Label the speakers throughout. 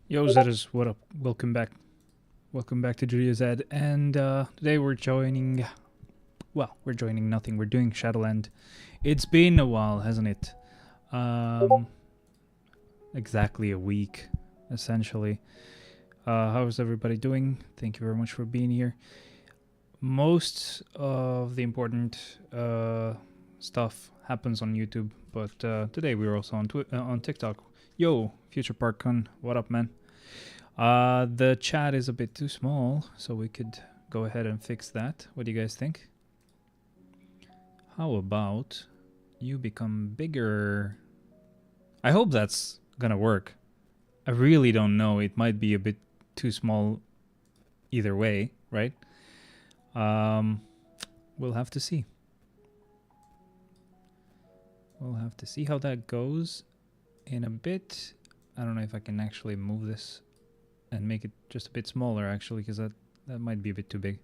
Speaker 1: Yo, Zetas, what up? Welcome back. Welcome back to Julia's Ed. And today we're joining. Well, we're joining nothing. We're doing Shadowland. It's been a while, hasn't it? Exactly a week, essentially. How's everybody doing? Thank you very much for being here. Most of the important stuff happens on YouTube, but today we're also on TikTok. Yo, Future ParkCon, what up, man? The chat is a bit too small, so we could go ahead and fix that. What do you guys think? How about you become bigger? I hope that's gonna work. I really don't know. It might be a bit too small either way, right? We'll have to see. We'll have to see how that goes in a bit. I don't know if I can actually move this and make it just a bit smaller, actually, because that might be a bit too big.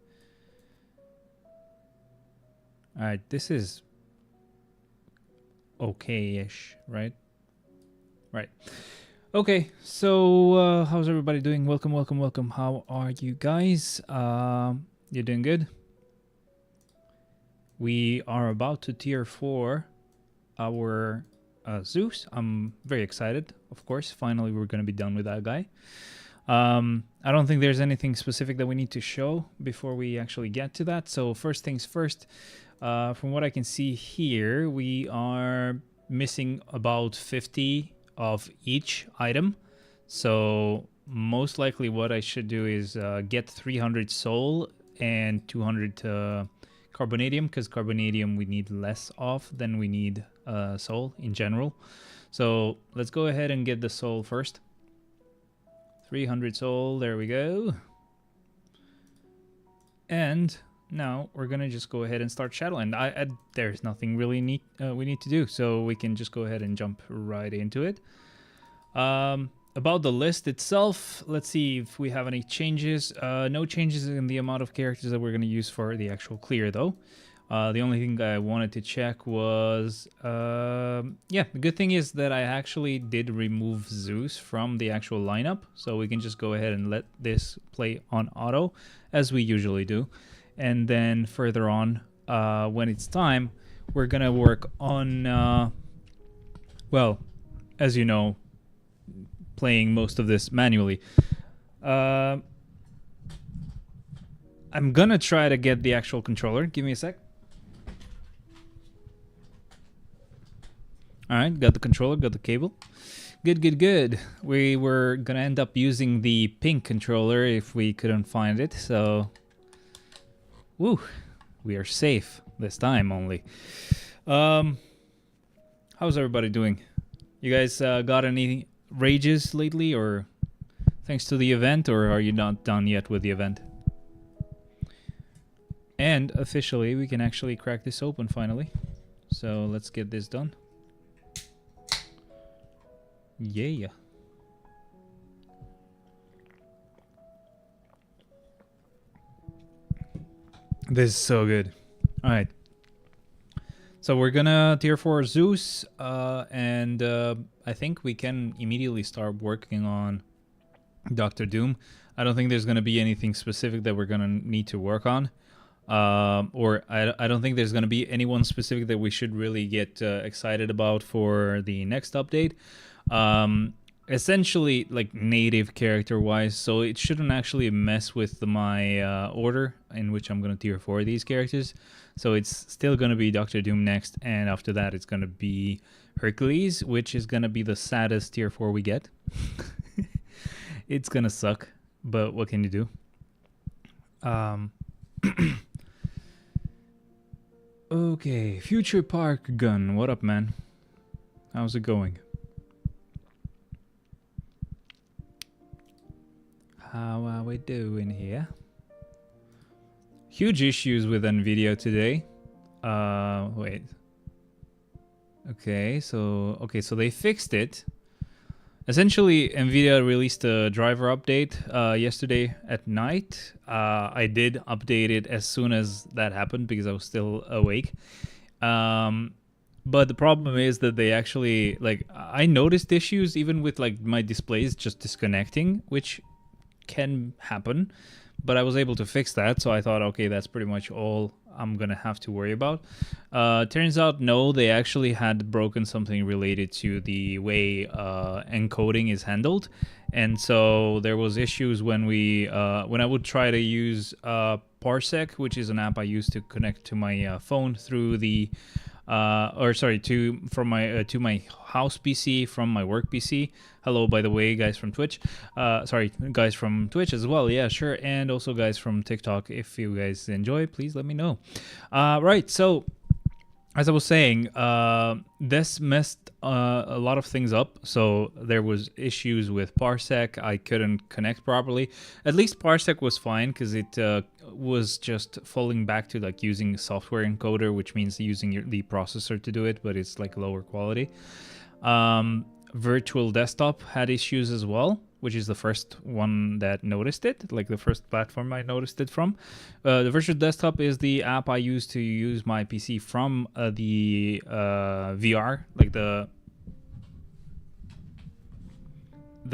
Speaker 1: Alright, this is okay-ish, right? Right. Okay, so how's everybody doing? Welcome, welcome, welcome. How are you guys? You doing good? We are about to tier 4 our Zeus. I'm very excited, of course. Finally, we're going to be done with that guy. I don't think there's anything specific that we need to show before we actually get to that. So first things first, from what I can see here, we are missing about 50 of each item. So most likely what I should do is get 300 soul and 200 carbonadium, because carbonadium we need less of than we need soul in general. So let's go ahead and get the soul first. 300 soul, there we go. And now we're gonna just go ahead and start Shadowland. There's nothing really neat we need to do, so we can just go ahead and jump right into it. About the list itself, let's see if we have any changes. No changes in the amount of characters that we're gonna use for the actual clear, though. The only thing I wanted to check was, yeah, the good thing is that I actually did remove Zeus from the actual lineup, so we can just go ahead and let this play on auto, as we usually do. And then further on, when it's time, we're gonna work on, well, as you know, playing most of this manually. I'm gonna try to get the actual controller. Give me a sec. Alright, got the controller, got the cable. Good, good, good. We were gonna end up using the pink controller if we couldn't find it, so... Woo! We are safe this time only. How's everybody doing? You guys got any rages lately, or thanks to the event, or are you not done yet with the event? And officially, we can actually crack this open finally. So let's get this done. Yeah. This is so good. Alright. So we're gonna tier 4 Zeus, and I think we can immediately start working on Dr. Doom. I don't think there's gonna be anything specific that we're gonna need to work on. Or I don't think there's gonna be anyone specific that we should really get excited about for the next update. Essentially, like, native character wise, so it shouldn't actually mess with my order in which I'm gonna tier 4 these characters. So it's still gonna be Dr. Doom next, and after that it's gonna be Hercules, which is gonna be the saddest tier 4 we get. It's gonna suck, but what can you do? Okay, Future Park Gun. What up, man? How's it going? How are we doing here? Huge issues with NVIDIA today. Wait. Okay, so they fixed it. Essentially, NVIDIA released a driver update yesterday at night. I did update it as soon as that happened because I was still awake. But the problem is that they actually, like, I noticed issues even with like my displays just disconnecting, which can happen. But I was able to fix that, so I thought, okay, that's pretty much all I'm gonna have to worry about. Turns out, no, they actually had broken something related to the way encoding is handled, and so there was issues when when I would try to use Parsec, which is an app I use to connect to my phone through the to my house PC from my work PC. Hello, by the way, guys from Twitch. Sorry, guys from Twitch as well. Yeah, sure. And also guys from TikTok. If you guys enjoy, please let me know. Right, so as I was saying, this messed a lot of things up. So there was issues with Parsec. I couldn't connect properly. At least Parsec was fine because it was just falling back to like using software encoder, which means using the processor to do it, but it's like lower quality. Virtual Desktop had issues as well, which is the first one that noticed it, like the first platform I noticed it from. The Virtual Desktop is the app I use to use my PC from the VR, like the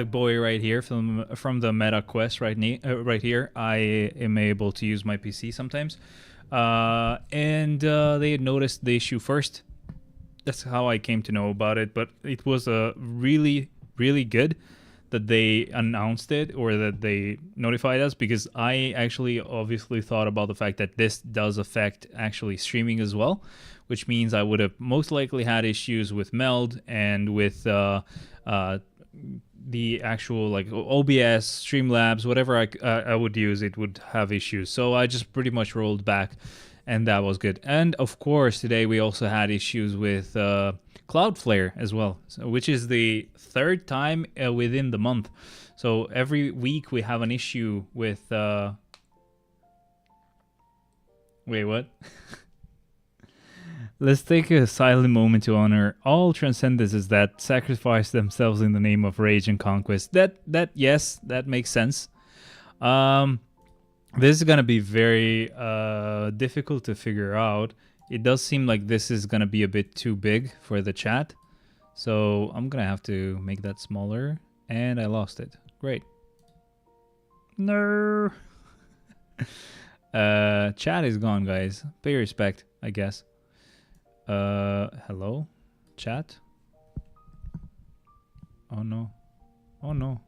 Speaker 1: boy right here from the Meta Quest right here. I am able to use my PC sometimes, and they had noticed the issue first. That's how I came to know about it, but it was really, really good that they announced it or that they notified us, because I actually obviously thought about the fact that this does affect actually streaming as well, which means I would have most likely had issues with Meld and with the actual like OBS, Streamlabs, whatever I would use, it would have issues. So I just pretty much rolled back, and that was good. And of course, today we also had issues with Cloudflare as well, which is the third time within the month. So every week we have an issue with... Wait, what? Let's take a silent moment to honor all transcendences that sacrifice themselves in the name of rage and conquest. Yes, that makes sense. This is gonna be very difficult to figure out. It does seem like this is gonna be a bit too big for the chat, so I'm gonna have to make that smaller. And I lost it. Great. No. Chat is gone, guys. Pay respect, I guess. Hello, chat. Oh no. Oh no.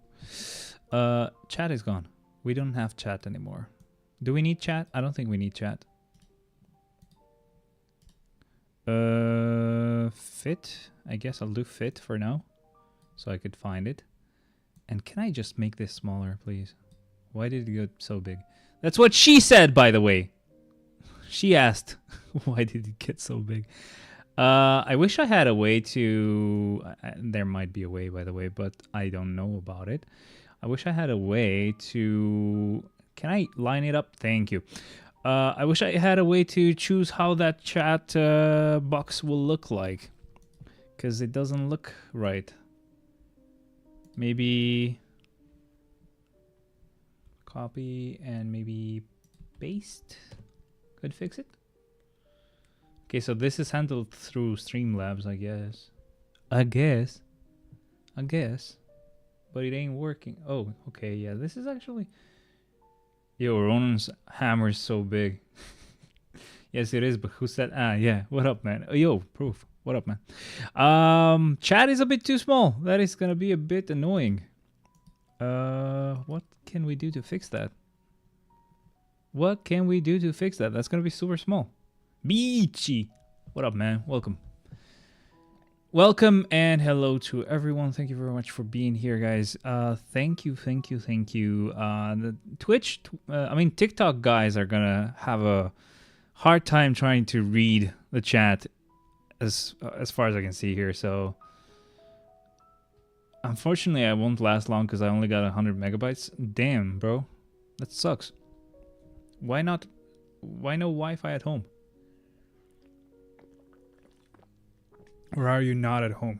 Speaker 1: Chat is gone. We don't have chat anymore. Do we need chat? I don't think we need chat. Fit. I guess I'll do fit for now, so I could find it. And can I just make this smaller, please? Why did it get so big? That's what she said, by the way. She asked, why did it get so big? I wish I had a way to... there might be a way, by the way, but I don't know about it. I wish I had a way to... Can I line it up? Thank you. I wish I had a way to choose how that chat box will look like, because it doesn't look right. Maybe copy and maybe paste could fix it. Okay, so this is handled through Streamlabs, I guess. But it ain't working. Oh, okay, yeah, this is actually... Yo, Ronan's hammer is so big. Yes, it is, but who said... Ah, yeah, what up, man? Yo, Proof, what up, man? Chat is a bit too small. That is gonna be a bit annoying. What can we do to fix that? What can we do to fix that? That's gonna be super small. Beachy, what up, man? Welcome. welcome and hello to everyone. Thank you very much for being here, guys. Thank you. The TikTok guys are gonna have a hard time trying to read the chat as far as I can see here. So unfortunately, I won't last long because I only got 100 megabytes. Damn, bro, that sucks. Why no Wi-Fi at home? Or are you not at home?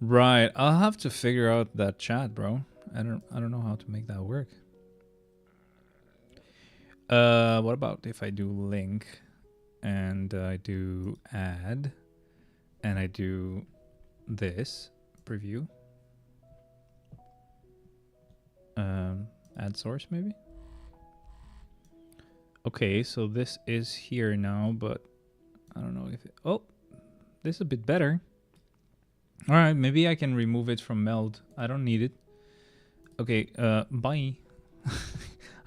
Speaker 1: Right, I'll have to figure out that chat, bro. I don't know how to make that work. What about if I do link and I do add and I do this preview? Add source maybe? Okay, so this is here now, but I don't know if it, oh, this is a bit better. All right, maybe I can remove it from meld. I don't need it. Okay, bye.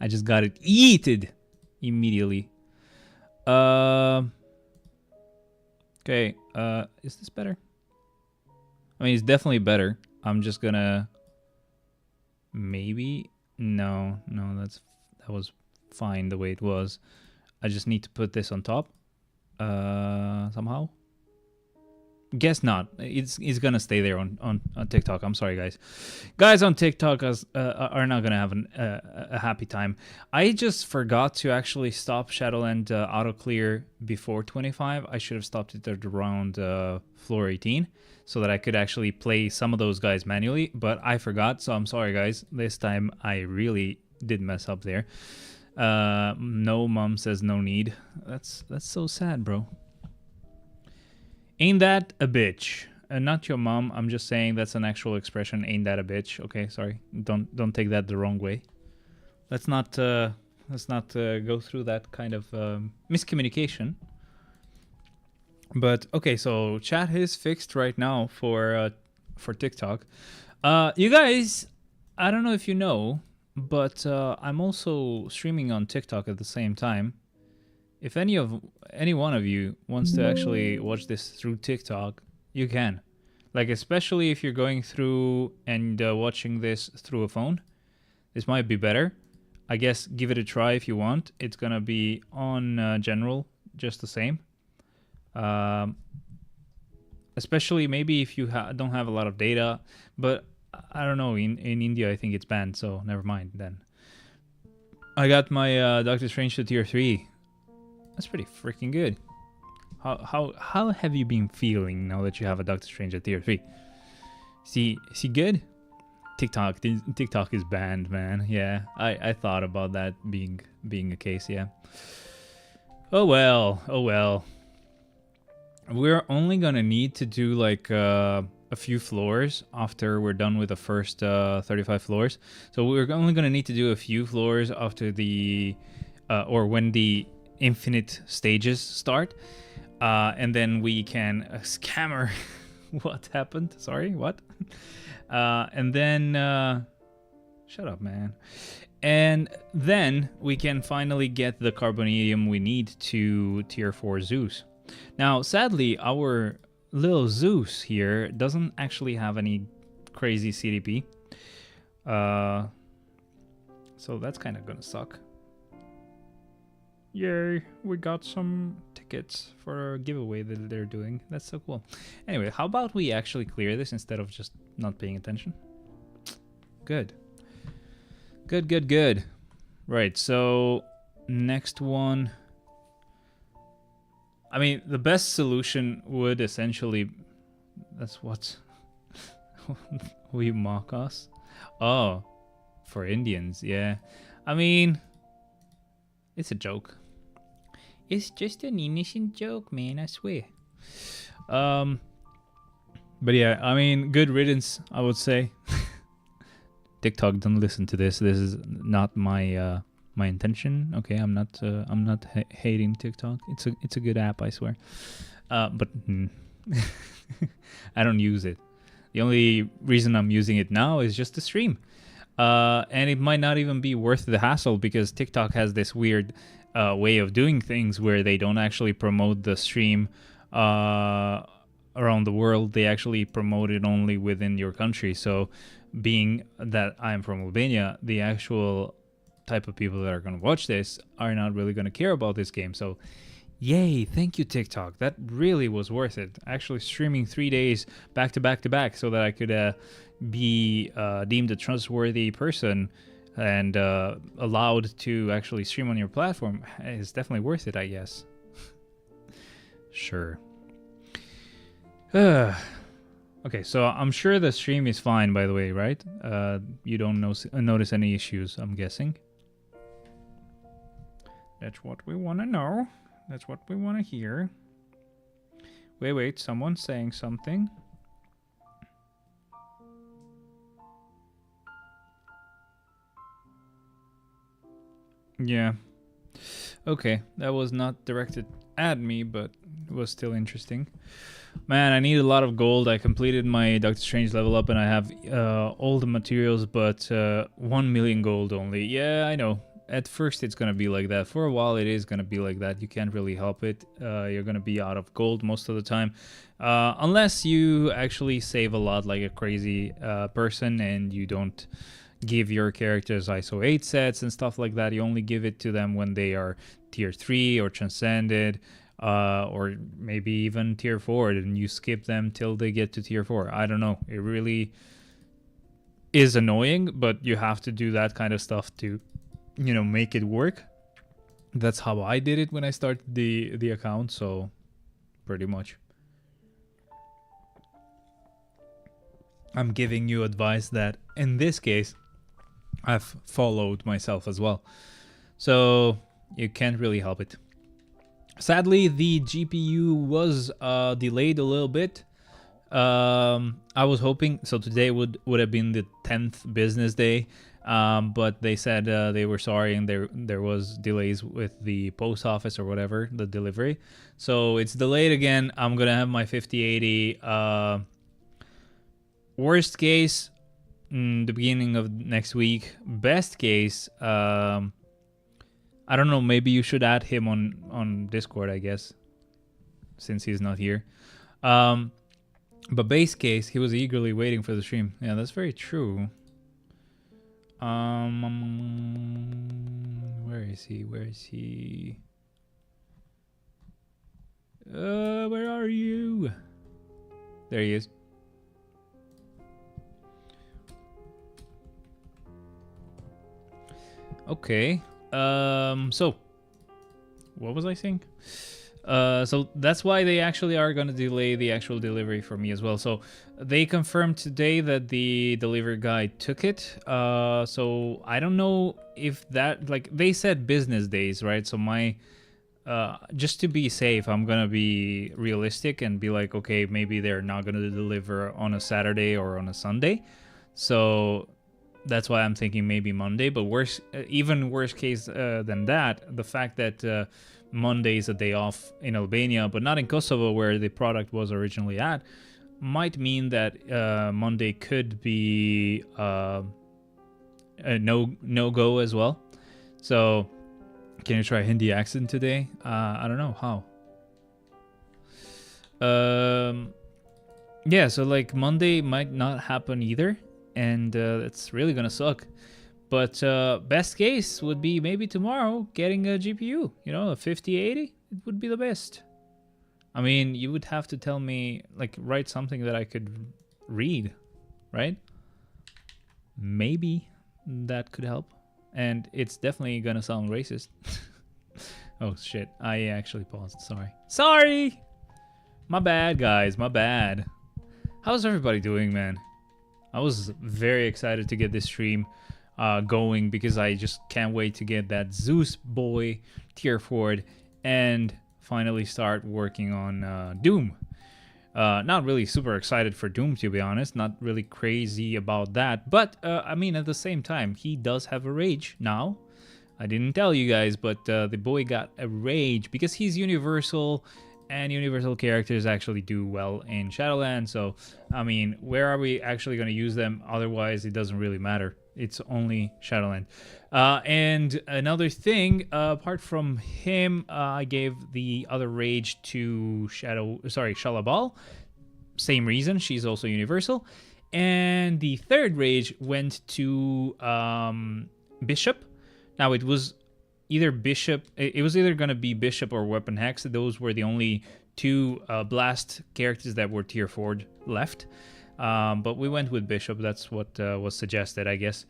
Speaker 1: I just got it yeeted immediately. Okay, is this better? I mean, it's definitely better. I'm just gonna maybe no, that was fine the way it was. I just need to put this on top somehow. Guess not. It's gonna stay there on TikTok. I'm sorry, guys on TikTok are not gonna have a happy time. I just forgot to actually stop Shadowland auto clear before 25. I should have stopped it at around floor 18 so that I could actually play some of those guys manually, but I forgot, so I'm sorry, guys. This time I really did mess up there. No, mom says no need. That's so sad, bro. Ain't that a bitch? Not your mom. I'm just saying that's an actual expression. Ain't that a bitch? Okay, sorry. Don't take that the wrong way. Let's not go through that kind of miscommunication. But okay, so chat is fixed right now for TikTok. You guys, I don't know if you know, but I'm also streaming on TikTok at the same time. If any one of you wants to actually watch this through TikTok, you can. Like, especially if you're going through and watching this through a phone, this might be better. I guess give it a try if you want. It's gonna be on general, just the same. Especially maybe if you don't have a lot of data, but I don't know. In India, I think it's banned, so never mind then. I got my Doctor Strange to tier 3. That's pretty freaking good. How have you been feeling now that you have a Doctor Strange at tier 3? See good? TikTok is banned, man. Yeah, I thought about that being a case. Yeah. Oh well. We're only gonna need to do like a few floors after we're done with the first 35 floors. So we're only gonna need to do a few floors after the or when the infinite stages start, and then we can scammer. What happened? Sorry, what? And then shut up, man. And then we can finally get the carbonadium we need to tier 4 Zeus. Now, sadly, our little Zeus here doesn't actually have any crazy CDP, so that's kind of gonna suck. Yay, we got some tickets for a giveaway that they're doing. That's so cool. Anyway, how about we actually clear this instead of just not paying attention? Good. Right, so next one. I mean, the best solution would essentially... That's what... we mock us? Oh, for Indians, yeah. I mean, it's a joke. It's just an innocent joke, man, I swear. But yeah, I mean, good riddance, I would say. TikTok, don't listen to this. This is not my my intention. Okay, I'm not hating TikTok. It's a good app, I swear. But I don't use it. The only reason I'm using it now is just to stream. And it might not even be worth the hassle because TikTok has this weird way of doing things where they don't actually promote the stream around the world. They actually promote it only within your country. So being that I'm from Albania, the actual type of people that are going to watch this are not really going to care about this game. So yay, thank you, TikTok. That really was worth it. Actually streaming 3 days back to back to back so that I could be deemed a trustworthy person and allowed to actually stream on your platform is definitely worth it, I guess. Sure. Okay, so I'm sure the stream is fine, by the way, right? You don't notice any issues, I'm guessing. That's what we want to know. That's what we want to hear. Wait, someone's saying something. Yeah. Okay, that was not directed at me, but it was still interesting. Man, I need a lot of gold. I completed my Doctor Strange level up and I have all the materials, but 1 million gold only. Yeah, I know. At first it's gonna be like that. For a while it is gonna be like that. You can't really help it. You're gonna be out of gold most of the time. Unless you actually save a lot like a crazy person and you don't give your characters ISO 8 sets and stuff like that. You only give it to them when they are tier 3 or transcended. Or maybe even tier 4, and you skip them till they get to tier 4. I don't know. It really is annoying, but you have to do that kind of stuff to, you know, make it work. That's how I did it when I started the account, so pretty much. I'm giving you advice that, in this case, I've followed myself as well. So you can't really help it. Sadly, the GPU was delayed a little bit. I was hoping, so today would have been the 10th business day, but they said they were sorry and there was delays with the post office or whatever, the delivery. So it's delayed again. I'm gonna have my 5080. Worst case, the beginning of next week. Best case, I don't know, maybe you should add him on Discord, I guess, since he's not here. But base case, he was eagerly waiting for the stream. Yeah, that's very true. Where is he? Where is he? Where are you? There he is. Okay. So what was I saying? So that's why they actually are going to delay the actual delivery for me as well. So they confirmed today that the delivery guy took it. So I don't know if that, like, they said business days, right? So my, just to be safe, I'm going to be realistic and be like, okay, maybe they're not going to deliver on a Saturday or on a Sunday. So that's why I'm thinking maybe Monday, but even worse case than that, the fact that Monday is a day off in Albania, but not in Kosovo where the product was originally at, might mean that Monday could be a no-go as well. So, can you try Hindi accent today? I don't know how. Yeah, so like Monday might not happen either. And it's really gonna suck, but best case would be maybe tomorrow getting a GPU, you know, a 5080. It would be the best. I mean, you would have to tell me, like, write something that I could read, right? Maybe that could help, and it's definitely gonna sound racist. Oh shit, I actually paused. Sorry, my bad, guys, my bad. How's everybody doing, man? I was very excited to get this stream going because I just can't wait to get that Zeus boy tier 4 and finally start working on Doom. Not really super excited for Doom, to be honest. Not really crazy about that. But, I mean, at the same time, he does have a rage now. I didn't tell you guys, but the boy got a rage because he's universal and universal characters actually do well in Shadowland. So, I mean, where are we actually going to use them? Otherwise, it doesn't really matter. It's only Shadowland. And another thing, apart from him, I gave the other rage to Shalabal. Same reason, she's also universal. And the third rage went to Bishop. Now it was either Bishop. It was either gonna be Bishop or Weapon Hex. Those were the only two blast characters that were tier 4 left. But we went with Bishop. That's what was suggested, I guess.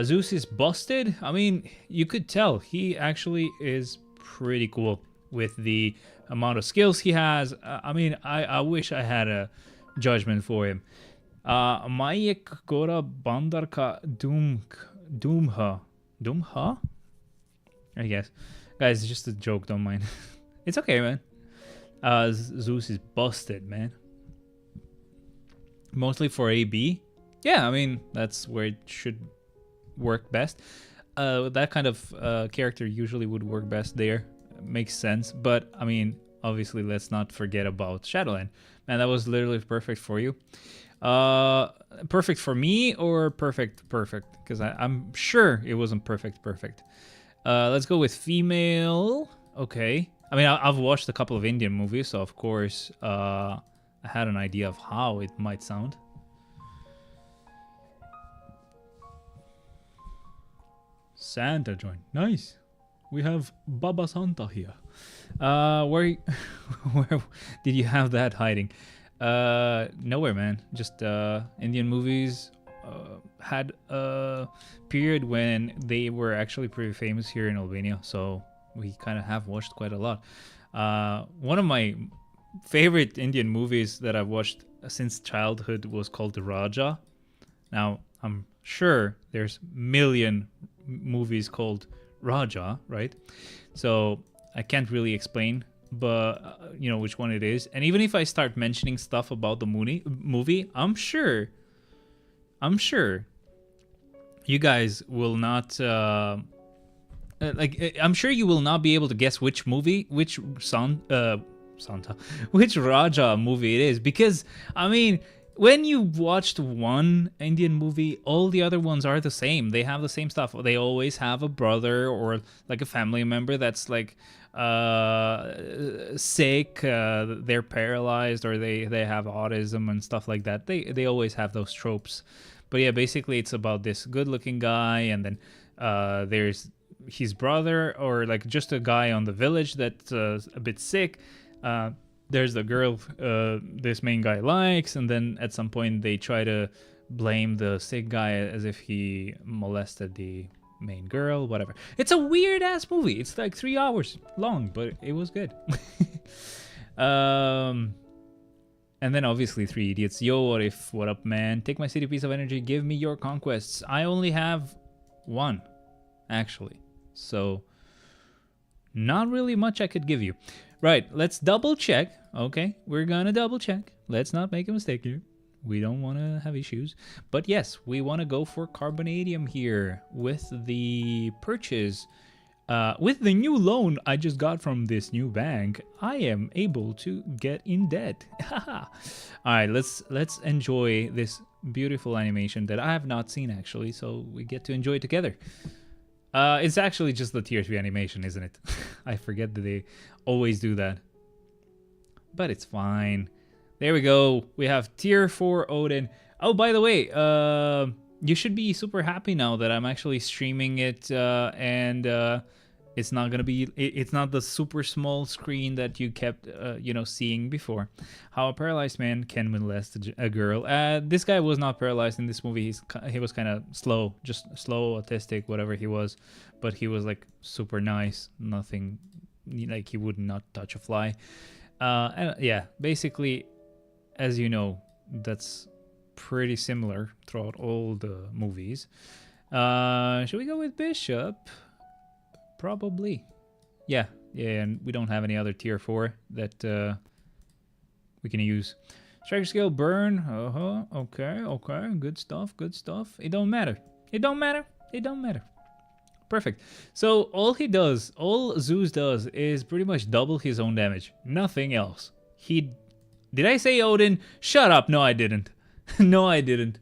Speaker 1: Zeus is busted. I mean, you could tell he actually is pretty cool with the amount of skills he has. I mean, I wish I had a judgment for him. Mayek Gora Bandarka Doomha? I guess. Guys, it's just a joke, don't mind. It's okay, man. Zeus is busted, man. Mostly for AB. Yeah, I mean, that's where it should work best. That kind of character usually would work best there. Makes sense. But, I mean, obviously, let's not forget about Shadowland. Man, that was literally perfect for you. Perfect for me or perfect? Because I'm sure it wasn't perfect. Let's go with female. Okay. I mean, I've watched a couple of Indian movies, so of course I had an idea of how it might sound. Santa joined. Nice. We have Baba Santa here. Where did you have that hiding? Nowhere, man. Just Indian movies had a period when they were actually pretty famous here in Albania, so we kind of have watched quite a lot. One of my favorite Indian movies that I've watched since childhood was called The Raja. Now, I'm sure there's million movies called Raja, right? So I can't really explain, but you know which one it is. And even if I start mentioning stuff about the movie, I'm sure you guys will not I'm sure you will not be able to guess which movie, which which Raja movie it is, because I mean, when you watched one Indian movie, all the other ones are the same. They have the same stuff. They always have a brother or like a family member that's like sick, they're paralyzed, or they have autism and stuff like that. They always have those tropes. But yeah, basically it's about this good-looking guy, and then there's his brother, or like just a guy on the village that's a bit sick. There's the girl this main guy likes, and then at some point they try to blame the sick guy as if he molested the main girl, whatever. It's a weird ass movie. It's like 3 hours long, but it was good. And then obviously 3 Idiots. Yo, what up, man? Take my city, piece of energy. Give me your conquests. I only have 1, actually. So, not really much I could give you. Right, let's double check. Okay, we're gonna double check. Let's not make a mistake here. We don't want to have issues. But yes, we want to go for Carbonadium here with the purchase. With the new loan I just got from this new bank, I am able to get in debt. Alright, let's enjoy this beautiful animation that I have not seen actually, so we get to enjoy it together. It's actually just the tier 3 animation, isn't it? I forget that they always do that. But it's fine. There we go. We have tier 4 Odin. Oh, by the way, you should be super happy now that I'm actually streaming it, and it's not gonna be. It's not the super small screen that you kept, seeing before. How a paralyzed man can molest a girl. This guy was not paralyzed in this movie. He was kind of slow, just slow, autistic, whatever he was. But he was like super nice. Nothing, like he would not touch a fly. And yeah, basically, as you know, that's pretty similar throughout all the movies. Should we go with Bishop? Probably. Yeah, and we don't have any other tier 4 that we can use. Striker skill, burn. Okay. Good stuff. It don't matter. Perfect. So all he does, all Zeus does, is pretty much double his own damage. Nothing else. Did I say Odin? Shut up. No, I didn't. No, I didn't.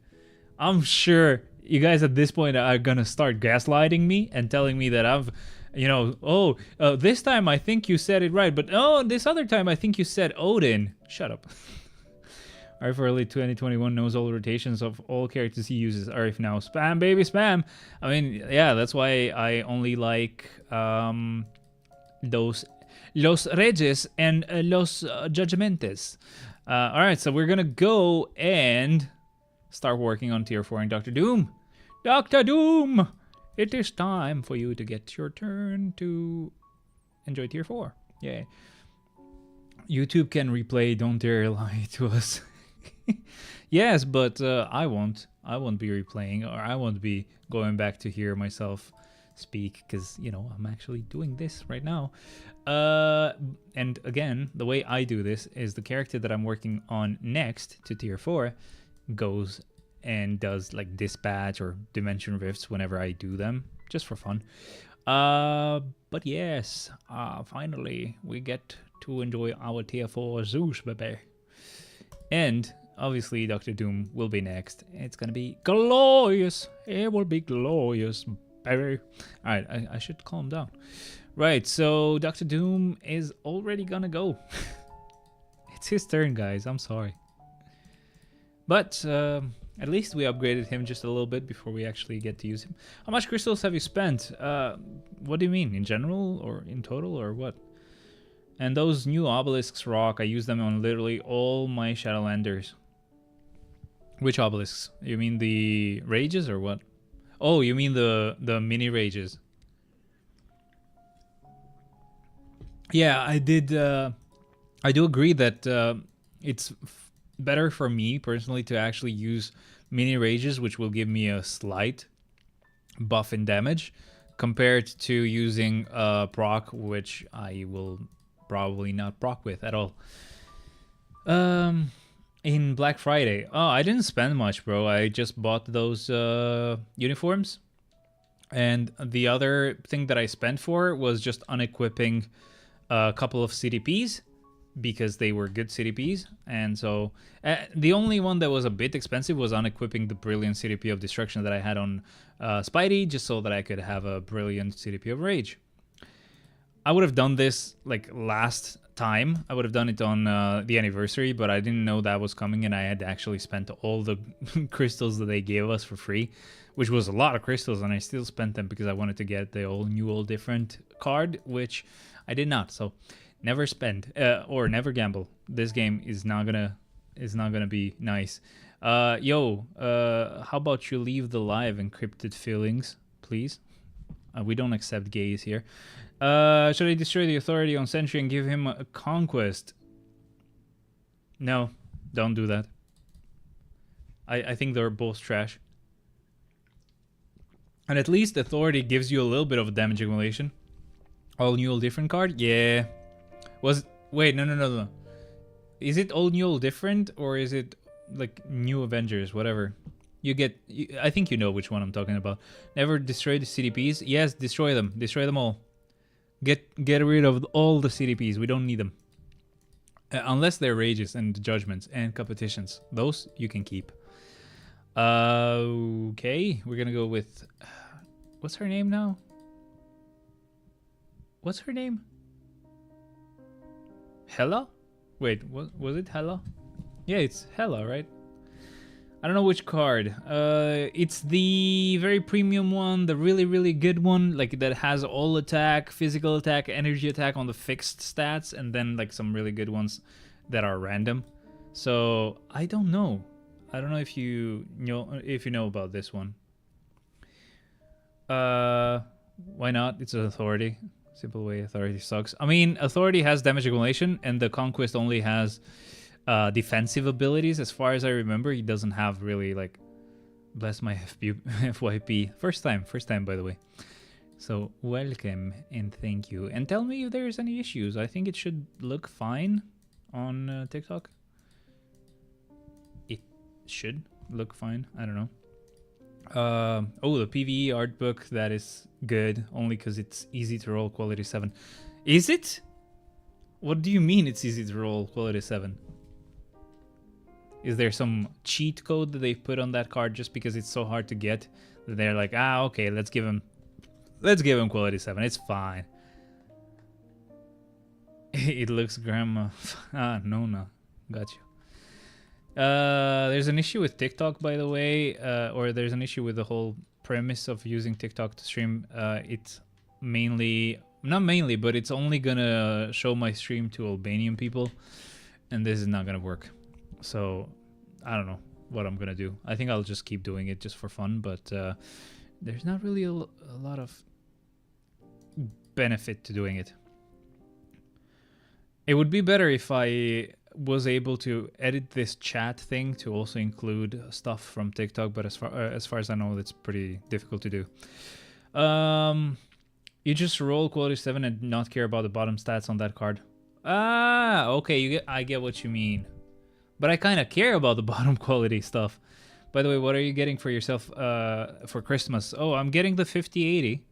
Speaker 1: I'm sure you guys at this point are gonna start gaslighting me and telling me that I've, this time I think you said it right, but oh, this other time I think you said Odin. Shut up. Arif for early 2021 knows all rotations of all characters he uses. Arif now. Spam, baby, spam. I mean, yeah, that's why I only like those Los Reyes and Los Judgmentes. Alright, so we're gonna go and start working on tier 4 in Doctor Doom. Doctor Doom! It is time for you to get your turn to enjoy tier 4. Yay. YouTube can replay, don't dare lie to us. Yes, but I won't be replaying, or I won't be going back to hear myself speak, because, you know, I'm actually doing this right now. And again, the way I do this is the character that I'm working on next to tier 4 goes and does like dispatch or dimension rifts whenever I do them, just for fun. But yes, finally we get to enjoy our tier 4 Zeus, baby. And obviously Doctor Doom will be next. It's gonna be glorious. It will be glorious, baby. Alright, I should calm down. Right, so Doctor Doom is already gonna go. It's his turn, guys. I'm sorry. But at least we upgraded him just a little bit before we actually get to use him. How much crystals have you spent? What do you mean? In general or in total or what? And those new obelisks rock, I use them on literally all my Shadowlanders. Which obelisks? You mean the rages or what? Oh, you mean the mini rages. Yeah, I did. I do agree that it's better for me personally to actually use mini rages, which will give me a slight buff in damage, compared to using proc, which I will probably not proc with at all. In Black Friday, oh, I didn't spend much, bro. I just bought those uniforms, and the other thing that I spent for was just unequipping a couple of CDPs because they were good CDPs. And so the only one that was a bit expensive was unequipping the brilliant CDP of destruction that I had on Spidey, just so that I could have a brilliant CDP of rage. I would have done this like last time. I would have done it on the anniversary, but I didn't know that was coming, and I had actually spent all the crystals that they gave us for free, which was a lot of crystals, and I still spent them because I wanted to get the old new old different card, which I did not. So never spend or never gamble. This game is not gonna be nice. How about you leave the live encrypted feelings, please? We don't accept gays here. Should I destroy the authority on Sentry and give him a conquest? No, don't do that. I think they're both trash. And at least authority gives you a little bit of a damage accumulation. All new, all different card? Yeah. Wait, no. Is it all new, all different? Or is it like new Avengers, whatever? I think you know which one I'm talking about. Never destroy the CDPs. Yes, destroy them. Destroy them all. Get rid of all the CDPs. We don't need them. Unless they're rages and judgments and competitions. Those you can keep. Okay, we're gonna go with... What's her name now? What's her name? Hela? Wait, was it Hela? Yeah, it's Hela, right? I don't know which card. It's the very premium one, the really, really good one, like that has all attack, physical attack, energy attack on the fixed stats, and then like some really good ones that are random. So I don't know. I don't know if you know about this one. Why not? It's an authority. Simple way, authority sucks. I mean, authority has damage accumulation, and the conquest only has defensive abilities. As far as I remember, he doesn't have really like, bless my FYP. First time by the way. So welcome and thank you. And tell me if there's any issues. I think it should look fine on TikTok. It should look fine. I don't know. Oh, the PvE art book, that is good, only because it's easy to roll quality 7. Is it? What do you mean it's easy to roll quality 7? Is there some cheat code that they put on that card just because it's so hard to get? That they're like, okay, let's give him quality 7. It's fine. It looks grandma. No. Got you. There's an issue with TikTok, by the way, or there's an issue with the whole premise of using TikTok to stream. It's not mainly, but it's only gonna show my stream to Albanian people, and this is not gonna work. So I don't know what I'm gonna do. I think I'll just keep doing it just for fun, but there's not really a lot of benefit to doing it. It would be better if I was able to edit this chat thing to also include stuff from TikTok, but as far as I know, it's pretty difficult to do. You just roll quality 7 and not care about the bottom stats on that card. Okay, I get what you mean. But I kind of care about the bottom quality stuff. By the way, what are you getting for yourself for Christmas? Oh, I'm getting the 5080.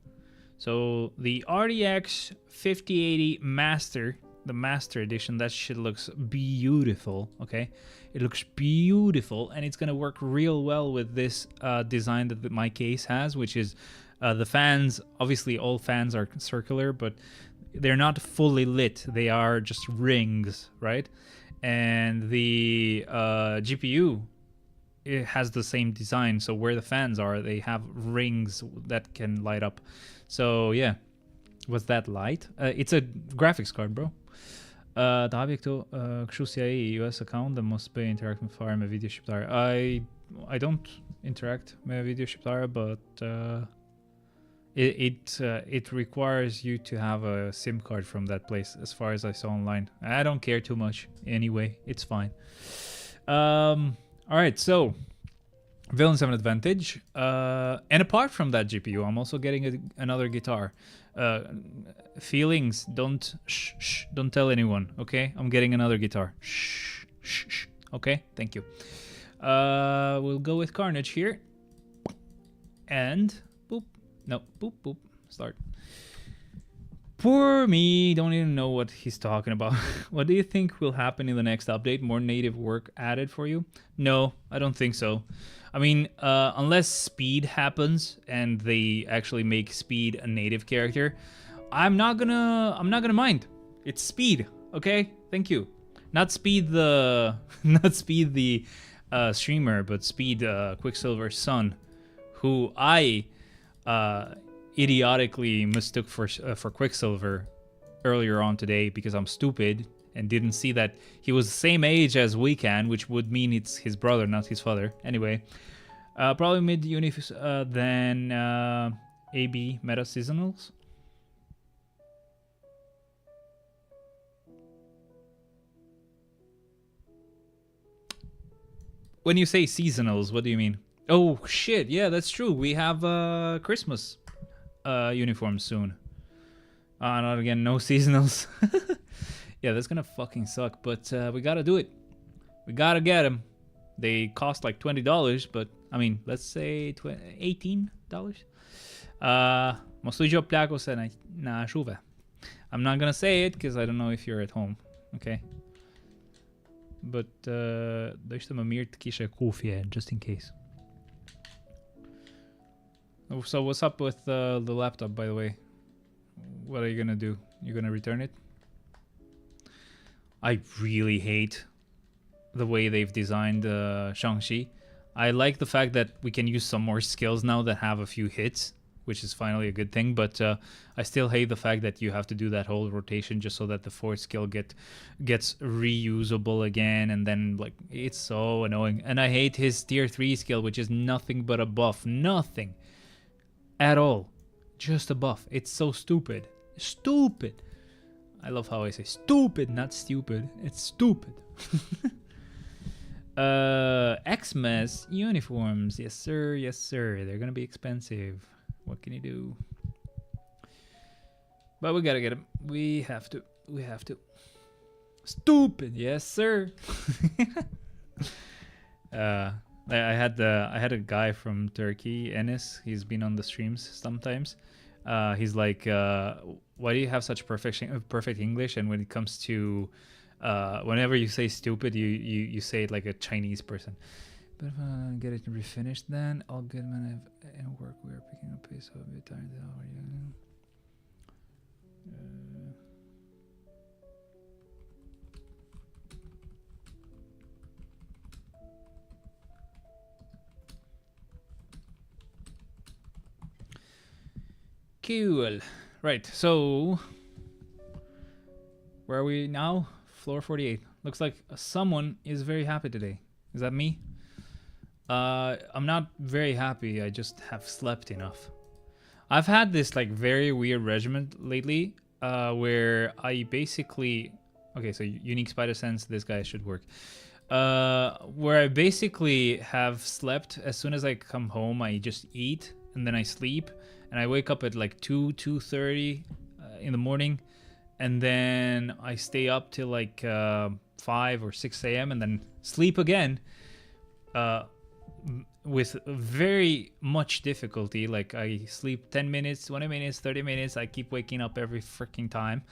Speaker 1: So the RDX 5080 Master, the Master Edition, that shit looks beautiful, okay? It looks beautiful, and it's gonna work real well with this design that my case has, which is the fans. Obviously, all fans are circular, but they're not fully lit. They are just rings, right? And the GPU, it has the same design. So where the fans are, they have rings that can light up. So yeah, was that light? It's a graphics card, bro. Da habe ich to kështu si ai US account dhe mos bëj interact me fare me video shqiptare. I don't interact me video shqiptare, but it requires you to have a SIM card from that place, as far as I saw online. I don't care too much anyway. It's fine. All right, so villains have an advantage, and apart from that GPU, I'm also getting another guitar. Feelings, don't tell anyone, okay? I'm getting another guitar. Shh. Okay, thank you. We'll go with Carnage here, and boop. No, boop. Start. Poor me, don't even know what he's talking about. What do you think will happen in the next update? More native work added for you? No, I don't think so. I mean, unless Speed happens and they actually make Speed a native character, I'm not gonna mind. It's Speed, okay? Thank you. Not Speed the streamer, but Speed Quicksilver's son, who I idiotically mistook for Quicksilver earlier on today because I'm stupid and didn't see that he was the same age as Weekend, which would mean it's his brother, not his father. Anyway, probably mid-uni, then AB meta seasonals. When you say seasonals, what do you mean? Oh shit, yeah, that's true. We have Christmas uniforms soon. Not again, no seasonals. Yeah, that's gonna fucking suck, but we gotta do it. We gotta get them. They cost like $20, but I mean, let's say $18. I'm not gonna say it because I don't know if you're at home, okay? But deixa-me mir te kisha kufje, just in case. So what's up with the laptop, by the way? What are you gonna do? You're gonna return it? I really hate the way they've designed Shang-Chi. I like the fact that we can use some more skills now that have a few hits, which is finally a good thing, but I still hate the fact that you have to do that whole rotation just so that the fourth skill gets reusable again, and then like it's so annoying. And I hate his tier 3 skill, which is nothing but a buff. Nothing at all. Just a buff. It's so stupid. Stupid. I love how I say stupid, not stupid. It's stupid. Xmas uniforms. Yes, sir. Yes, sir. They're gonna be expensive. What can you do? But we gotta get them. We have to. We have to. Stupid. Yes, sir. I had a guy from Turkey, Enes. He's been on the streams sometimes. He's like, why do you have such perfect English? And when it comes to, whenever you say stupid, you say it like a Chinese person. But if I get it refinished, then all good man. In work, we are picking up pace. So a bit tired. How are you? Cool. Right, so where are we now? Floor 48. Looks like someone is very happy today. Is that me? I'm not very happy. I just have slept enough. I've had this like very weird regimen lately, where I basically, okay, so unique spider sense. This guy should work. Where I basically have slept. As soon as I come home, I just eat and then I sleep, and I wake up at like 2:30 in the morning, and then I stay up till like 5 or 6 a.m. and then sleep again. With very much difficulty. Like I sleep 10 minutes, 20 minutes, 30 minutes. I keep waking up every freaking time.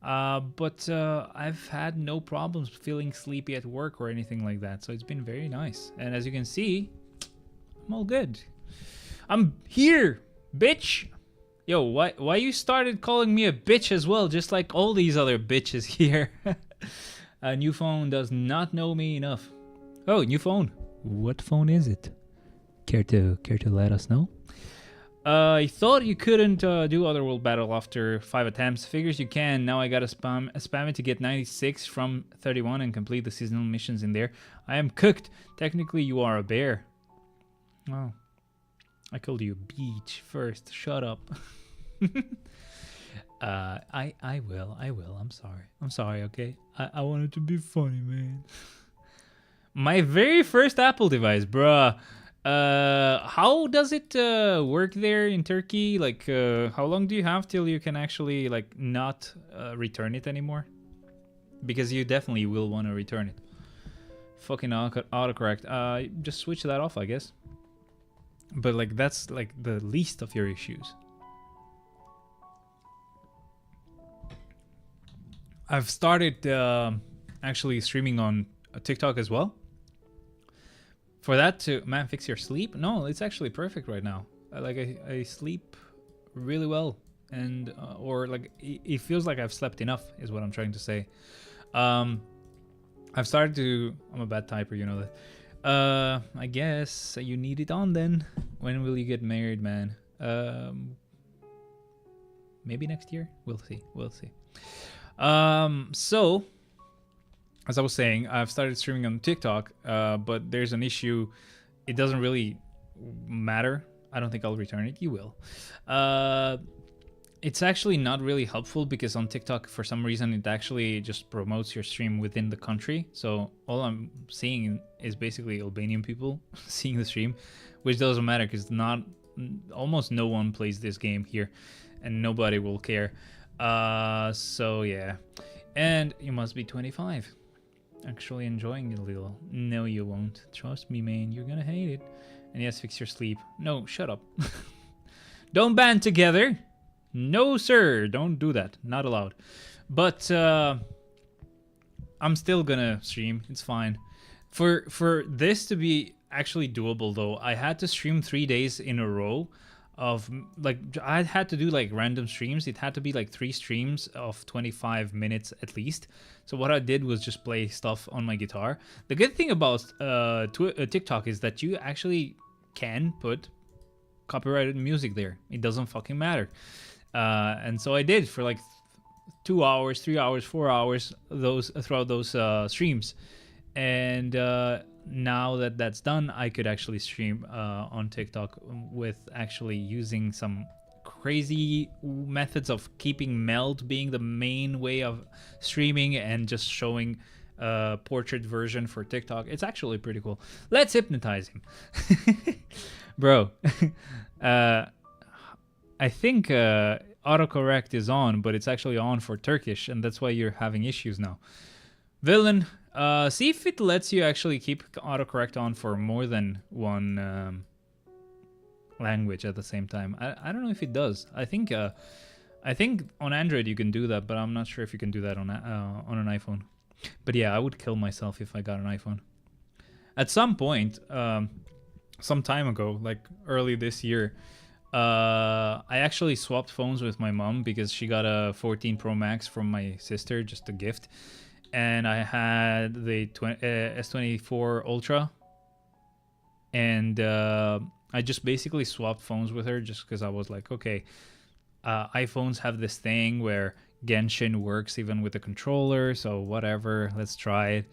Speaker 1: But I've had no problems feeling sleepy at work or anything like that. So it's been very nice. And as you can see, I'm all good. I'm here, bitch. Yo, why you started calling me a bitch as well, just like all these other bitches here. A new phone does not know me enough. Oh, new phone. What phone is it? Care to let us know? I thought you couldn't do Otherworld Battle after 5 attempts. Figures you can. Now I gotta spam it to get 96 from 31 and complete the seasonal missions in there. I am cooked. Technically, you are a bear. Oh. I called you a beach first. Shut up. I will. I'm sorry, okay? I wanted to be funny, man. My very first Apple device, bruh. How does it work there in Turkey? Like, how long do you have till you can actually like not return it anymore? Because you definitely will want to return it. Fucking autocorrect. Just switch that off, I guess. But like that's like the least of your issues. I've started actually streaming on TikTok as well. For that to, man, fix your sleep? No, it's actually perfect right now. I sleep really well. And, or like, it feels like I've slept enough is what I'm trying to say. I've started to, I'm a bad typer, you know that. I guess you need it on then. When will you get married, man? Maybe next year? We'll see. So, as I was saying, I've started streaming on TikTok, but there's an issue. It doesn't really matter. I don't think I'll return it. You will. It's actually not really helpful because on TikTok, for some reason, it actually just promotes your stream within the country. So all I'm seeing is basically Albanian people seeing the stream, which doesn't matter because almost no one plays this game here and nobody will care. So yeah. And you must be 25. Actually enjoying it a little. No, you won't. Trust me, man. You're gonna hate it. And yes, fix your sleep. No, shut up. Don't band together. No, sir. Don't do that. Not allowed. But I'm still gonna stream. It's fine. For this to be actually doable, though, I had to stream 3 days in a row. Of like, I had to do like random streams. It had to be like 3 streams of 25 minutes at least. So what I did was just play stuff on my guitar. The good thing about TikTok is that you actually can put copyrighted music there. It doesn't fucking matter. And so I did for like 2 hours, 3 hours, 4 hours throughout those streams. And now that that's done, I could actually stream on TikTok with actually using some crazy methods of keeping meld being the main way of streaming and just showing a portrait version for TikTok. It's actually pretty cool. Let's hypnotize him. Bro, I think autocorrect is on, but it's actually on for Turkish, and that's why you're having issues now. Villain, See if it lets you actually keep autocorrect on for more than one language at the same time. I don't know if it does. I think on Android you can do that, but I'm not sure if you can do that on an iPhone. But yeah, I would kill myself if I got an iPhone. At some point, some time ago, like early this year, I actually swapped phones with my mom because she got a 14 Pro Max from my sister, just a gift. And I had the S24 Ultra. And I just basically swapped phones with her just because I was like, okay, iPhones have this thing where Genshin works even with the controller, so whatever, let's try it.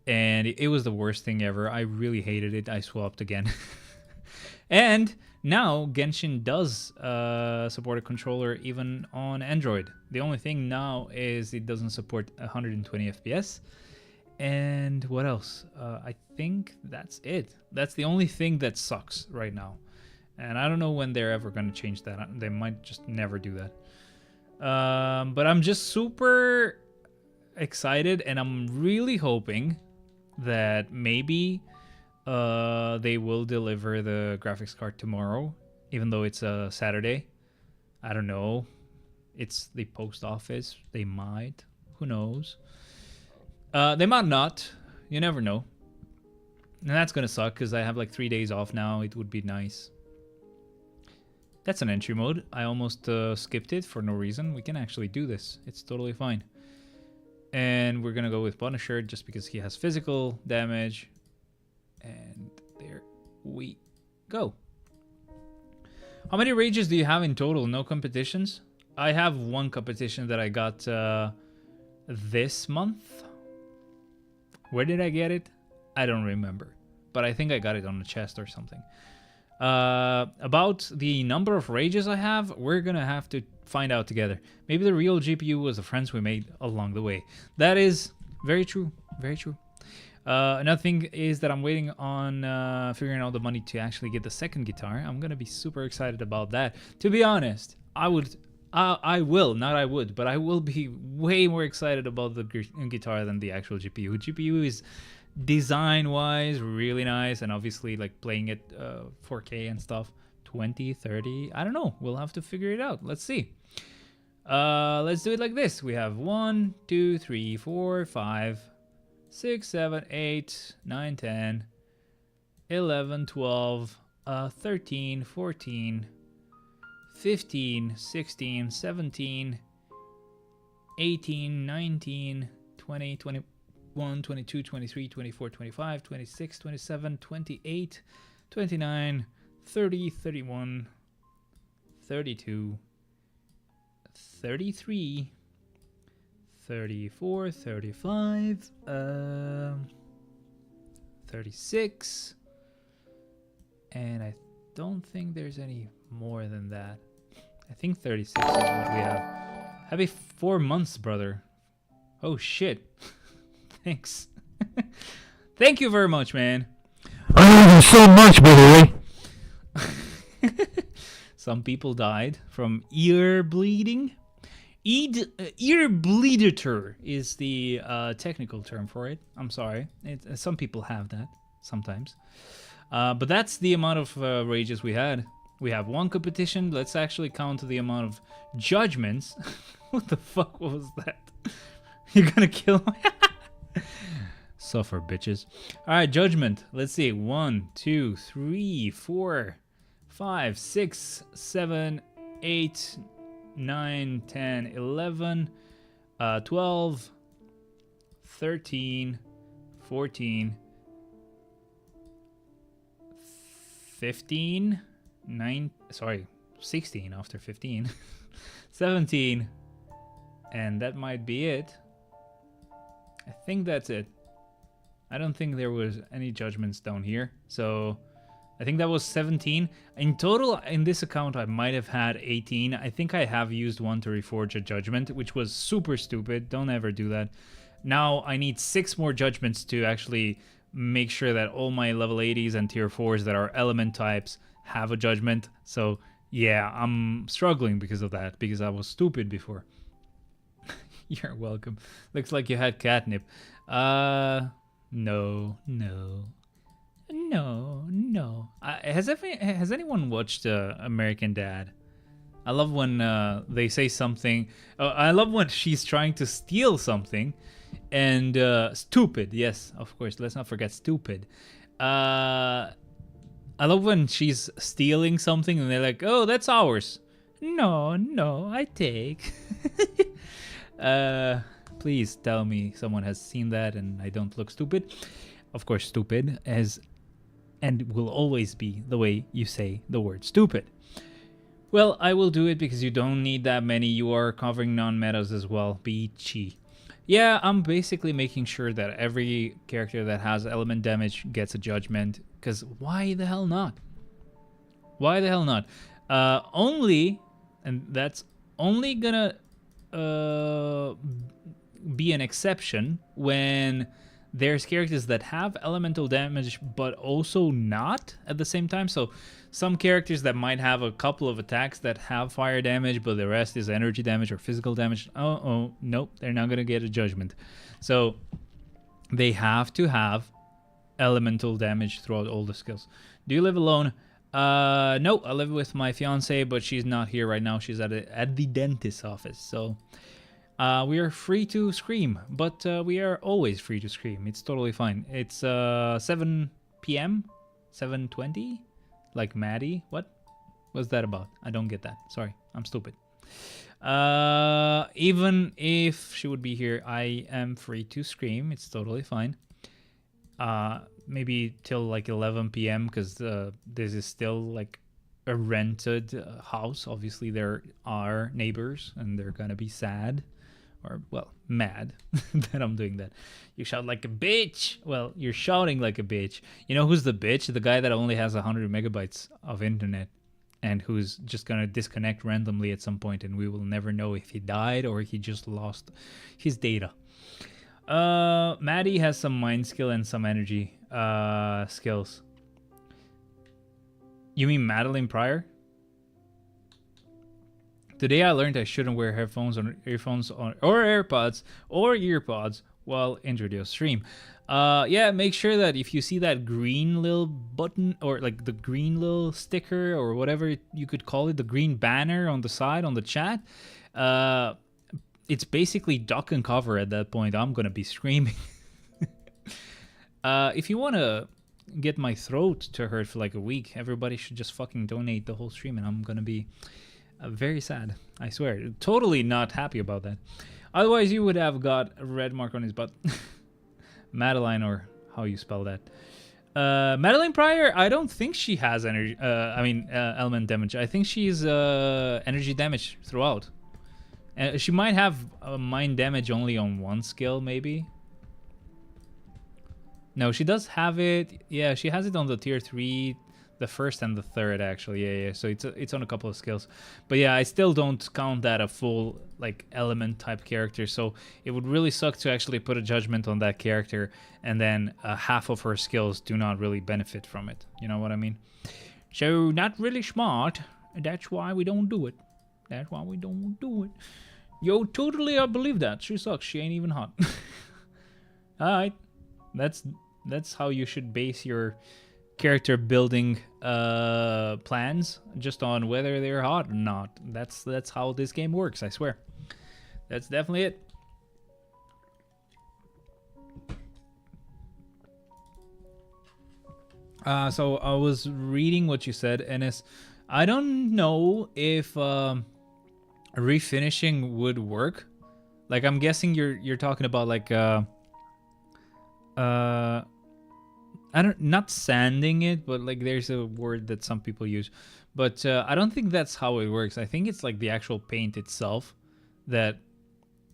Speaker 1: And it was the worst thing ever. I really hated it. I swapped again. And now Genshin does support a controller even on Android. The only thing now is it doesn't support 120 FPS. And what else? I think that's it. That's the only thing that sucks right now. And I don't know when they're ever going to change that. They might just never do that. But I'm just super excited, and I'm really hoping that maybe they will deliver the graphics card tomorrow, even though it's a Saturday. I don't know. It's the post office. They might. Who knows? They might not. You never know. And that's gonna suck because I have like 3 days off now. It would be nice. That's an entry mode. I almost skipped it for no reason. We can actually do this. It's totally fine. And we're gonna go with Punisher just because he has physical damage. And there we go. How many rages do you have in total? No competitions? I have one competition that I got this month. Where did I get it? I don't remember. But I think I got it on the chest or something. About the number of rages I have, we're gonna have to find out together. Maybe the real GPU was the friends we made along the way. That is very true. Very true. Another thing is that I'm waiting on figuring out the money to actually get the second guitar. I'm gonna be super excited about that. To be honest, I will, but I will be way more excited about the guitar than the actual GPU. GPU is design-wise really nice, and obviously like playing it 4K and stuff, 20, 30, I don't know. We'll have to figure it out. Let's see. Let's do it like this. We have 1, 2, 3, 4, 5, 6, 7, 8, 9, 10, 11, 12, 13, 14, 15, 16, 17, 18, 19, 20, 21, 22, 23, 24, 25, 26, 27, 28, 29, 30, 31, 32, 33, 34, 35, 36, and I don't think there's any more than that. I think 36 is what we have. Happy 4 months, brother. Oh shit. Thanks. Thank you very much, man.
Speaker 2: I love you so much, by the way.
Speaker 1: Some people died from ear bleeding. Ear bleeder is the technical term for it. I'm sorry. Some people have that sometimes. But that's the amount of rages we had. We have one competition. Let's actually count the amount of judgments. What the fuck was that? You're gonna kill me? Suffer, bitches. Alright, judgment. Let's see. 1, 2, 3, 4, 5, 6, 7, 8, 9, 10, 11, 12, 13, 14, 15, 16 after 15, 17, and that might be it. I think that's it. I don't think there was any judgments down here, so I think that was 17. In total, in this account, I might have had 18. I think I have used one to reforge a judgment, which was super stupid. Don't ever do that. Now I need 6 more judgments to actually make sure that all my level 80s and tier 4s that are element types have a judgment. So yeah, I'm struggling because of that, because I was stupid before. You're welcome. Looks like you had catnip. No, no, no. Has anyone watched American Dad? I love when they say something. I love when she's trying to steal something, and stupid. Yes, of course. Let's not forget stupid. I love when she's stealing something, and they're like, "Oh, that's ours." No, no, I take. Please tell me someone has seen that and I don't look stupid. Of course, stupid as and will always be the way you say the word stupid. Well, I will do it because you don't need that many. You are covering non-metas as well. Beachy. Yeah, I'm basically making sure that every character that has element damage gets a judgment. Because why the hell not? Why the hell not? Only, and that's only gonna be an exception when there's characters that have elemental damage but also not at the same time. So some characters that might have a couple of attacks that have fire damage but the rest is energy damage or physical damage. Oh, nope, they're not gonna get a judgment. So they have to have elemental damage throughout all the skills. Do you live alone? No, I live with my fiance, but she's not here right now. She's at the dentist's office. So we are free to scream, but we are always free to scream. It's totally fine. It's 7 p.m. 7:20, like Maddie. What was that about? I don't get that. Sorry, I'm stupid. Even if she would be here, I am free to scream. It's totally fine. Maybe till like 11 p.m. because this is still like a rented house. Obviously, there are neighbors and they're gonna be sad. Or, well, mad that I'm doing that. You shout like a bitch. Well, you're shouting like a bitch. You know who's the bitch? The guy that only has 100 megabytes of internet and who's just going to disconnect randomly at some point, and we will never know if he died or he just lost his data. Maddie has some mind skill and some energy skills. You mean Madeline Pryor? Today I learned I shouldn't wear earphones or AirPods while entering your stream. Yeah, make sure that if you see that green little button or like the green little sticker or whatever you could call it, the green banner on the side on the chat, it's basically duck and cover at that point. I'm gonna be screaming. If you want to get my throat to hurt for like a week, everybody should just fucking donate the whole stream and I'm gonna be very sad, I swear. Totally not happy about that. Otherwise, you would have got a red mark on his butt. Madeline, or how you spell that. Madeline Pryor, I don't think she has energy. Element damage. I think she's energy damage throughout. She might have mind damage only on one skill, maybe. No, she does have it. Yeah, she has it on the tier 3. The first and the third, actually. Yeah. So it's on a couple of skills. But yeah, I still don't count that a full like element type character. So it would really suck to actually put a judgment on that character and then half of her skills do not really benefit from it. You know what I mean? So not really smart. That's why we don't do it. That's why we don't do it. Yo, totally I believe that. She sucks. She ain't even hot. Alright. That's how you should base your character building plans, just on whether they're hot or not. That's how this game works, I swear. That's definitely it. So I was reading what you said, Ennis. I don't know if refinishing would work. Like, I'm guessing you're talking about like not sanding it, but like there's a word that some people use, but I don't think that's how it works. I think it's like the actual paint itself that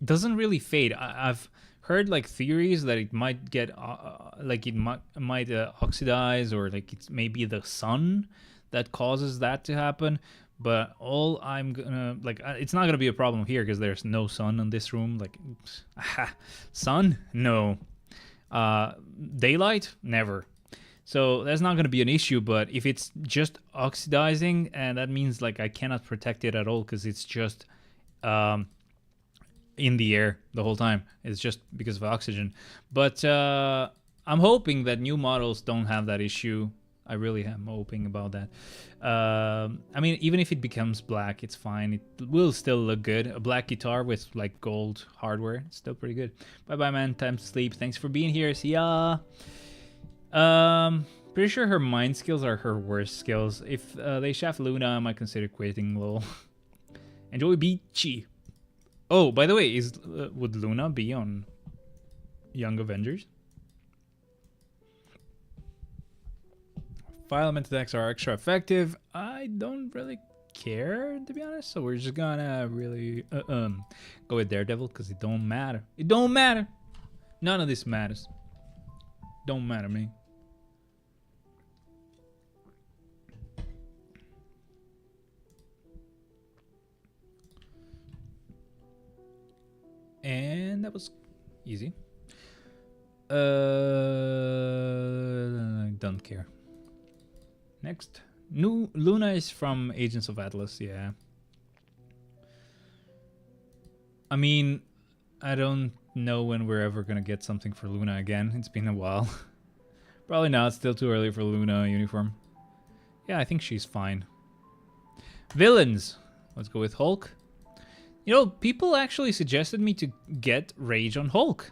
Speaker 1: doesn't really fade. I've heard like theories that it might get like it might oxidize, or like it's maybe the sun that causes that to happen. But all I'm gonna like, it's not gonna be a problem here because there's no sun in this room. Like, sun, no. Daylight, never. So that's not going to be an issue. But if it's just oxidizing, and that means like I cannot protect it at all because it's just in the air the whole time. It's just because of oxygen. But I'm hoping that new models don't have that issue. I really am hoping about that. I mean, even if it becomes black, it's fine. It will still look good. A black guitar with like gold hardware, it's still pretty good. Bye bye, man. Time to sleep. Thanks for being here. See ya. Pretty sure her mind skills are her worst skills. If they shaft Luna, I might consider quitting. Lol. Enjoy Beachy. Oh, by the way, would Luna be on Young Avengers? Fire element attacks are extra effective. I don't really care, to be honest. So we're just gonna really go with Daredevil because it don't matter. It don't matter. None of this matters. Don't matter me. And that was easy. I don't care. Next. New Luna is from Agents of Atlas, yeah. I mean, I don't know when we're ever gonna get something for Luna again. It's been a while. Probably not, still too early for Luna uniform. Yeah, I think she's fine. Villains. Let's go with Hulk. You know, people actually suggested me to get Rage on Hulk.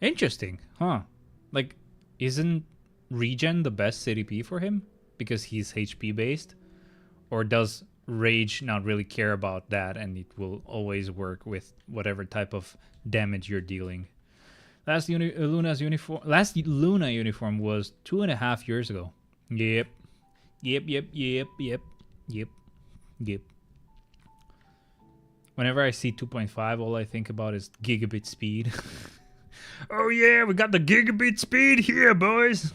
Speaker 1: Interesting, huh? Like, isn't Regen the best CDP for him? Because he's HP based? Or does Rage not really care about that and it will always work with whatever type of damage you're dealing? Last Luna uniform was 2.5 years ago. Yep. Whenever I see 2.5, all I think about is gigabit speed. Oh yeah, we got the gigabit speed here, boys.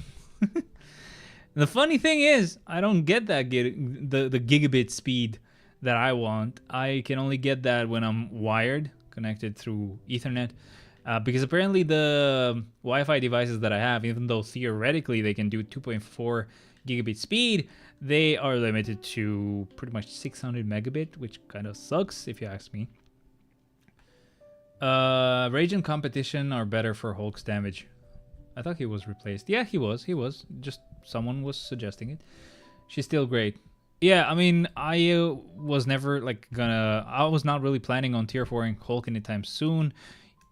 Speaker 1: The funny thing is, I don't get that the gigabit speed that I want. I can only get that when I'm wired, connected through Ethernet. Because apparently the Wi-Fi devices that I have, even though theoretically they can do 2.4 gigabit speed, they are limited to pretty much 600 megabit, which kind of sucks if you ask me. Rage and Competition are better for Hulk's damage. I thought he was replaced. Yeah, he was. Just someone was suggesting it. She's still great. Yeah, I mean, I was never I was not really planning on tier 4ing Hulk anytime soon.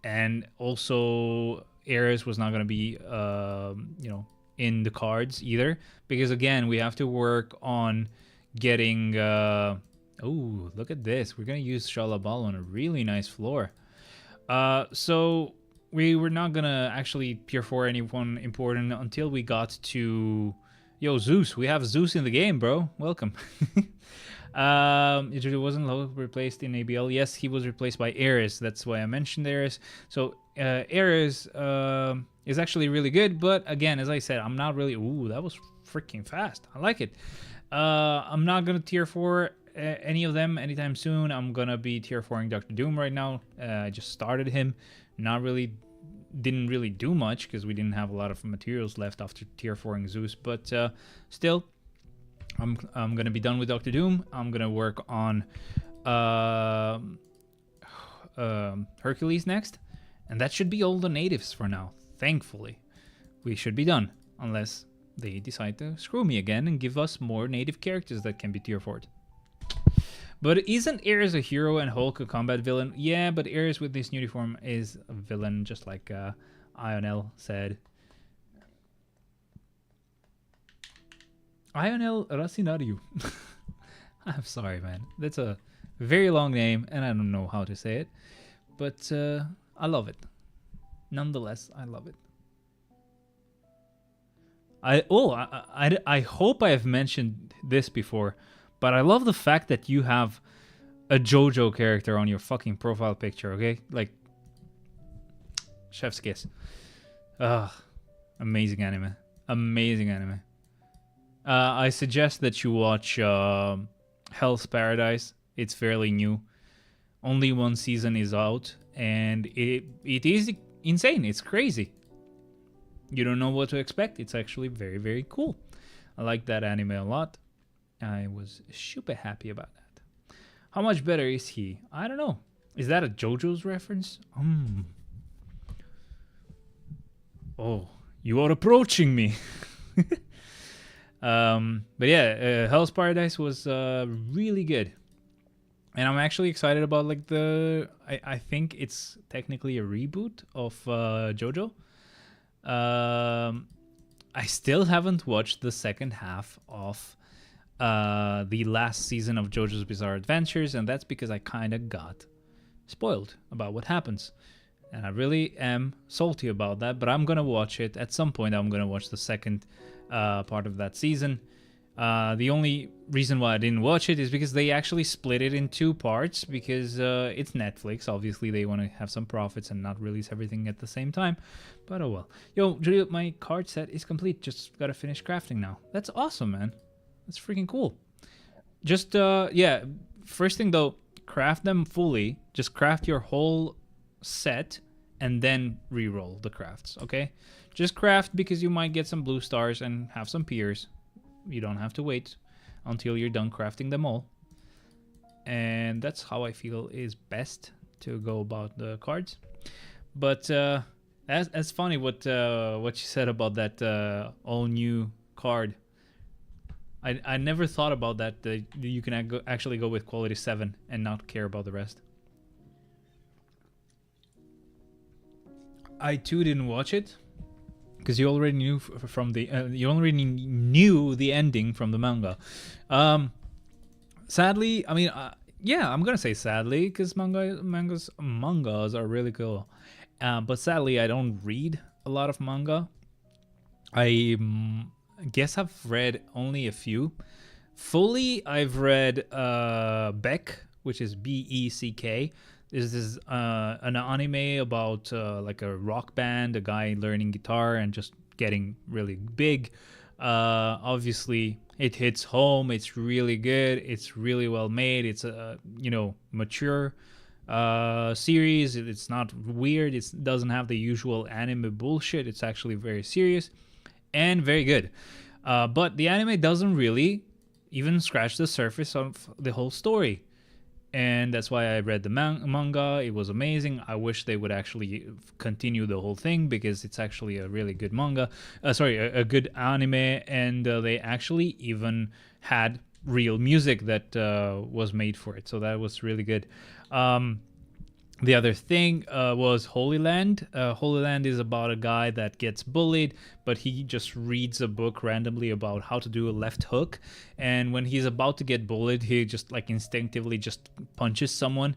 Speaker 1: And also, Ares was not gonna be, in the cards either, because again, we have to work on getting. Oh, look at this! We're gonna use Shalabal on a really nice floor. So we were not gonna actually tier 4 anyone important until we got to. Yo, Zeus! We have Zeus in the game, bro. Welcome. It wasn't low replaced in ABL. Yes, he was replaced by Ares. That's why I mentioned Ares. So Ares is actually really good, but again, as I said, I'm not really. Ooh, that was freaking fast. I like it. I'm not gonna tier 4 any of them anytime soon. I'm gonna be tier 4ing Dr. Doom right now. I just started him. Didn't really do much because we didn't have a lot of materials left after tier 4ing Zeus, but still. I'm gonna be done with Dr. Doom. I'm gonna work on Hercules next, and that should be all the natives for now. Thankfully, we should be done unless they decide to screw me again and give us more native characters that can be tier 4'd. But isn't Ares a hero and Hulk a combat villain? Yeah, but Ares with this uniform is a villain, just like Ionel said. Ionel Racinariu. I'm sorry, man. That's a very long name, and I don't know how to say it. But I love it. Nonetheless, I love it. I hope I have mentioned this before, but I love the fact that you have a JoJo character on your fucking profile picture, okay? Like, chef's kiss. Amazing anime. Amazing anime. I suggest that you watch Hell's Paradise. It's fairly new. Only one season is out, and it is insane. It's crazy. You don't know what to expect. It's actually very, very cool. I like that anime a lot. I was super happy about that. How much better is he? I don't know. Is that a JoJo's reference? Oh, you are approaching me. But yeah, Hell's Paradise was really good. And I'm actually excited about like I think it's technically a reboot of JoJo. I still haven't watched the second half of the last season of JoJo's Bizarre Adventures, and that's because I kind of got spoiled about what happens. And I really am salty about that, but I'm gonna watch it at some point. I'm gonna watch the second part of that season. The only reason why I didn't watch it is because they actually split it in two parts because it's Netflix. Obviously, they want to have some profits and not release everything at the same time. But oh well. Yo, Julio, my card set is complete. Just gotta finish crafting now. That's awesome, man. That's freaking cool. Just, yeah. First thing though, craft them fully. Just craft your whole set and then re-roll the crafts, okay? Just craft because you might get some blue stars and have some peers. You don't have to wait until you're done crafting them all. And that's how I feel is best to go about the cards. But that's funny what you said about that all new card. I never thought about that. You can actually go with quality 7 and not care about the rest. I too didn't watch it. Because you already knew from the you already knew the ending from the manga. Sadly, I mean, yeah, I'm gonna say sadly because mangas are really cool. But sadly, I don't read a lot of manga. I guess I've read only a few. Fully, I've read Beck, which is Beck. This is an anime about like a rock band, a guy learning guitar and just getting really big. Obviously, it hits home. It's really good. It's really well made. It's a mature series. It's not weird. It doesn't have the usual anime bullshit. It's actually very serious and very good. But the anime doesn't really even scratch the surface of the whole story. And that's why I read the manga. It was amazing. I wish they would actually continue the whole thing because it's actually a really good manga. A good anime. And they actually even had real music that was made for it. So that was really good. The other thing was Holy Land. Holy Land is about a guy that gets bullied, but he just reads a book randomly about how to do a left hook. And when he's about to get bullied, he just like instinctively just punches someone,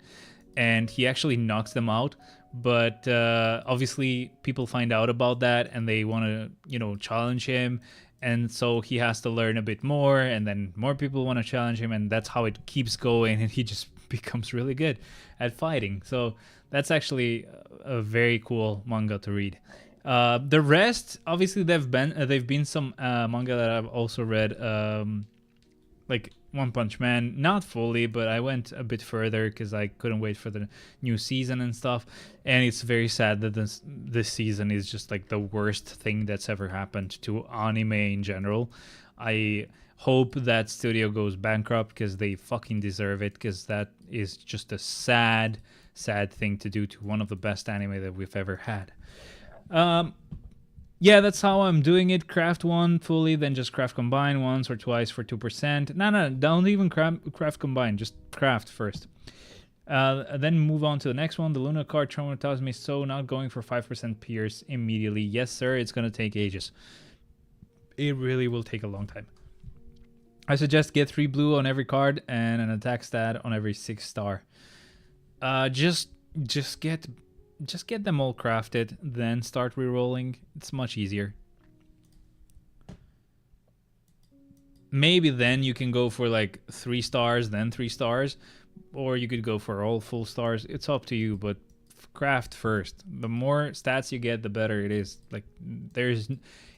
Speaker 1: and he actually knocks them out. But obviously, people find out about that, and they want to, challenge him. And so he has to learn a bit more, and then more people want to challenge him, and that's how it keeps going. And he just becomes really good at fighting. So that's actually a very cool manga to read. The rest, obviously, they've been some manga that I've also read, like One Punch Man, not fully, but I went a bit further because I couldn't wait for the new season and stuff. And it's very sad that this season is just like the worst thing that's ever happened to anime in general. I hope that studio goes bankrupt because they fucking deserve it, because that is just a sad thing to do to one of the best anime that we've ever had. Yeah, that's how I'm doing it. Craft one fully, then just craft combine once or twice for 2%. No, don't even craft combine. Just craft first. Then move on to the next one. The Luna card traumatized me, so not going for 5% pierce immediately. Yes, sir, it's going to take ages. It really will take a long time. I suggest get 3 blue on every card and an attack stat on every 6 star. Just get them all crafted, then start rerolling. It's much easier. Maybe then you can go for like 3 stars, then 3 stars, or you could go for all full stars. It's up to you, but craft first. The more stats you get, the better it is. Like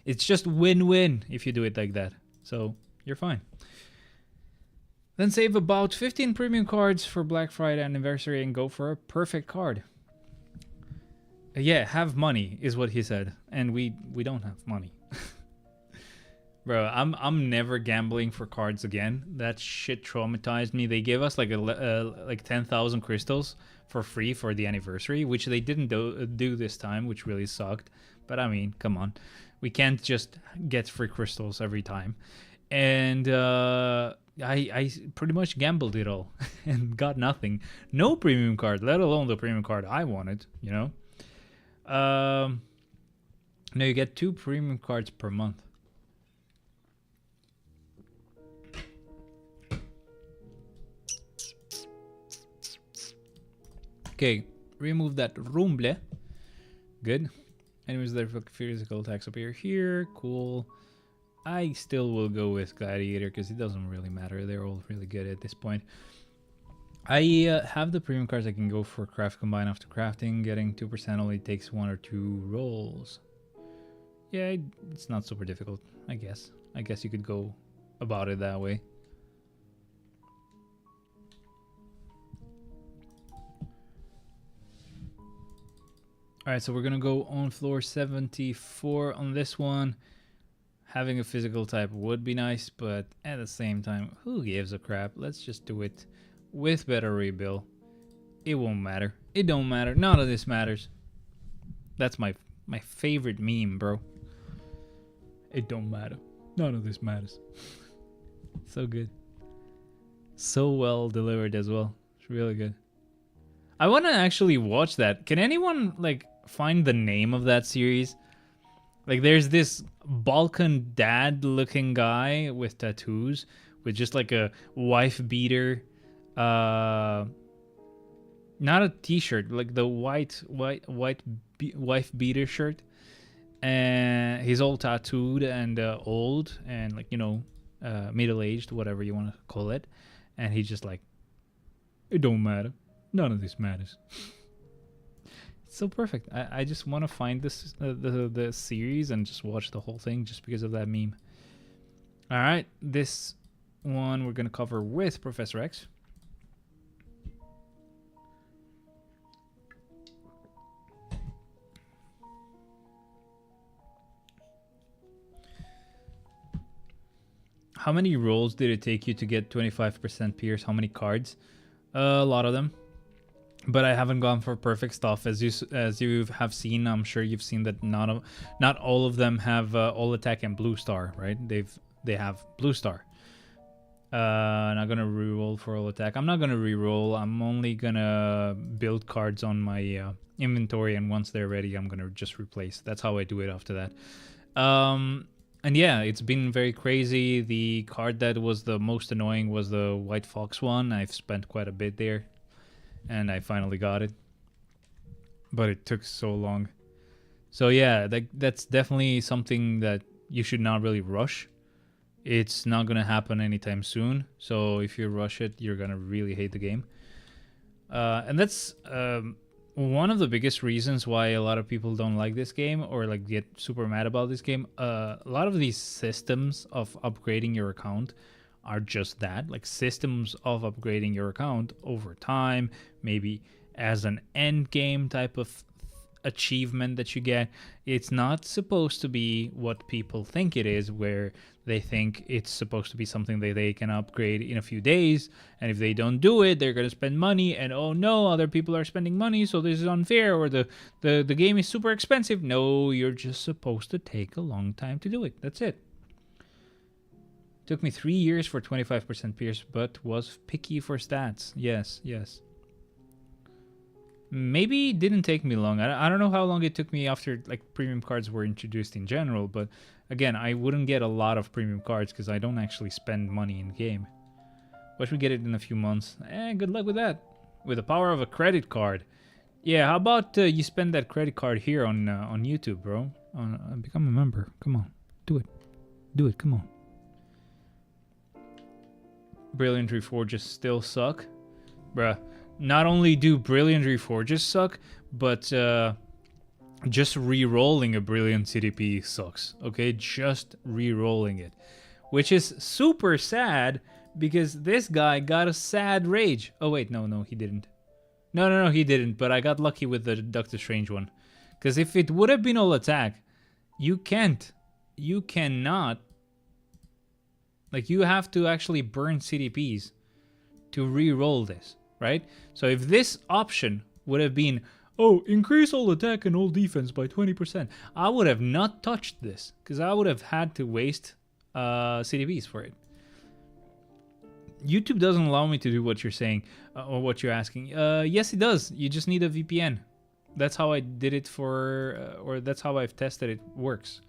Speaker 1: it's just win-win if you do it like that. So you're fine. Then save about 15 premium cards for Black Friday anniversary and go for a perfect card. Yeah, have money is what he said, and we don't have money. Bro, I'm never gambling for cards again. That shit traumatized me. They gave us like 10,000 crystals for free for the anniversary, which they didn't do this time, which really sucked. But I mean, come on, we can't just get free crystals every time. And I pretty much gambled it all and got nothing. No premium card, let alone the premium card I wanted. You know. No, you get 2 premium cards per month. Okay, remove that rumble. Good. Anyways, their physical attacks appear here. Cool. I still will go with Gladiator because it doesn't really matter. They're all really good at this point. I have the premium cards. I can go for craft combine after crafting. Getting 2% only takes 1 or 2 rolls. Yeah, it's not super difficult, I guess. I guess you could go about it that way. Alright, so we're gonna go on floor 74 on this one. Having a physical type would be nice, but at the same time, who gives a crap? Let's just do it with better rebuild. It won't matter. It don't matter. None of this matters. That's my favorite meme, bro. It don't matter. None of this matters. So good. So well delivered as well. It's really good. I want to actually watch that. Can anyone like find the name of that series? Like there's this Balkan dad looking guy with tattoos with just like a wife beater, not a t-shirt, like the wife beater shirt, and he's all tattooed and old and like, you know, middle-aged, whatever you want to call it, and he's just like, it don't matter, none of this matters. It's so perfect. I just want to find this the series and just watch the whole thing just because of that meme. All right, this one we're gonna cover with Professor X. How many rolls did it take you to get 25% pierce? How many cards? A lot of them. But I haven't gone for perfect stuff, as you have seen. I'm sure you've seen that not all of them have all attack and blue star, right? They have blue star. Not gonna reroll for all attack. I'm not gonna reroll. I'm only gonna build cards on my inventory, and once they're ready, I'm gonna just replace. That's how I do it after that. And yeah, it's been very crazy. The card that was the most annoying was the White Fox one. I've spent quite a bit there. And I finally got it, but it took so long. So yeah, that's definitely something that you should not really rush. It's not gonna happen anytime soon, so if you rush it, you're gonna really hate the game. And that's one of the biggest reasons why a lot of people don't like this game or like get super mad about this game. A lot of these systems of upgrading your account are just that, like systems of upgrading your account over time, maybe as an end game type of achievement that you get. It's not supposed to be what people think it is, where they think it's supposed to be something that they can upgrade in a few days, and if they don't do it, they're going to spend money, and oh no, other people are spending money, so this is unfair, or the game is super expensive. No, you're just supposed to take a long time to do it. That's it. Took me 3 years for 25% pierce, but was picky for stats. Yes. Maybe it didn't take me long. I don't know how long it took me after like premium cards were introduced in general, but again, I wouldn't get a lot of premium cards because I don't actually spend money in game. Watch me get it in a few months. Good luck with that. With the power of a credit card. Yeah, how about you spend that credit card here on YouTube, bro? Become a member. Come on, do it. Come on. Brilliant Reforges still suck. Bruh, not only do Brilliant Reforges suck, but just re-rolling a Brilliant CDP sucks. Okay, just re-rolling it. Which is super sad, because this guy got a sad rage. Oh wait, no, he didn't. No, he didn't, but I got lucky with the Doctor Strange one. Because if it would have been all attack, you cannot Like, you have to actually burn CDPs to re-roll this, right? So if this option would have been, oh, increase all attack and all defense by 20%, I would have not touched this, because I would have had to waste CDPs for it. YouTube doesn't allow me to do what you're saying, or what you're asking. Yes, it does. You just need a VPN. That's how I did it for, or that's how I've tested it works.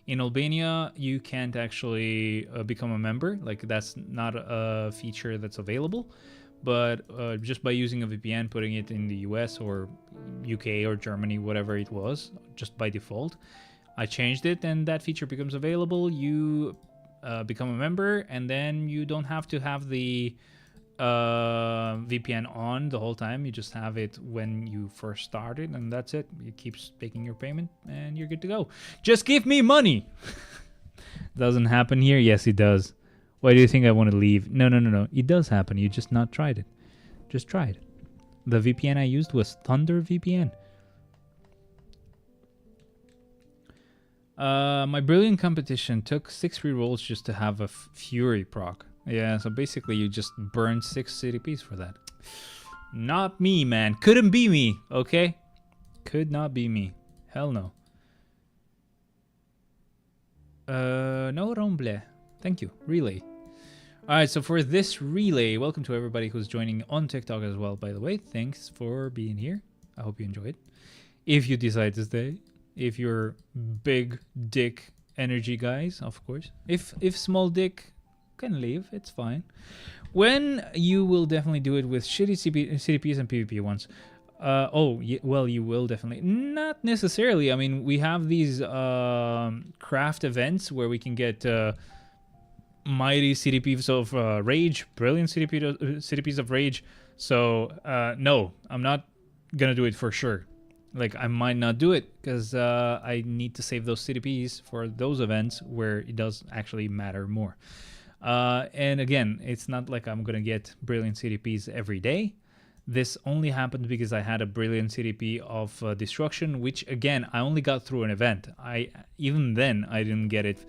Speaker 1: In Albania, you can't actually become a member. Like, that's not a feature that's available. But just by using a VPN, putting it in the US or UK or Germany, whatever it was, just by default, I changed it and that feature becomes available. You become a member, and then you don't have to have the VPN on the whole time. You just have it when you first started, and that's it. It keeps taking your payment, and you're good to go. Just give me money. Doesn't happen here? Yes, it does. Why do you think I want to leave? No. It does happen. You just not tried it. Just try it. The VPN I used was Thunder VPN. My Brilliant competition took 6 rerolls just to have a Fury proc. Yeah, so basically you just burn 6 CDPs for that. Not me, man. Couldn't be me, okay? Could not be me. Hell no. No Romble. Thank you. Relay. Alright, so for this relay, welcome to everybody who's joining on TikTok as well, by the way. Thanks for being here. I hope you enjoyed. If you decide to stay. If you're big dick energy guys, of course. If small dick can leave, it's fine. When you will definitely do it with shitty CDPs and PvP ones. Well, you will definitely. Not necessarily. I mean, we have these craft events where we can get mighty CDPs of Rage, brilliant CDPs of Rage. So, no, I'm not gonna do it for sure. Like, I might not do it because I need to save those CDPs for those events where it does actually matter more. And again, it's not like I'm gonna get brilliant CDPs every day. This only happened because I had a brilliant CDP of Destruction, which again, I only got through an event. Even then, I didn't get it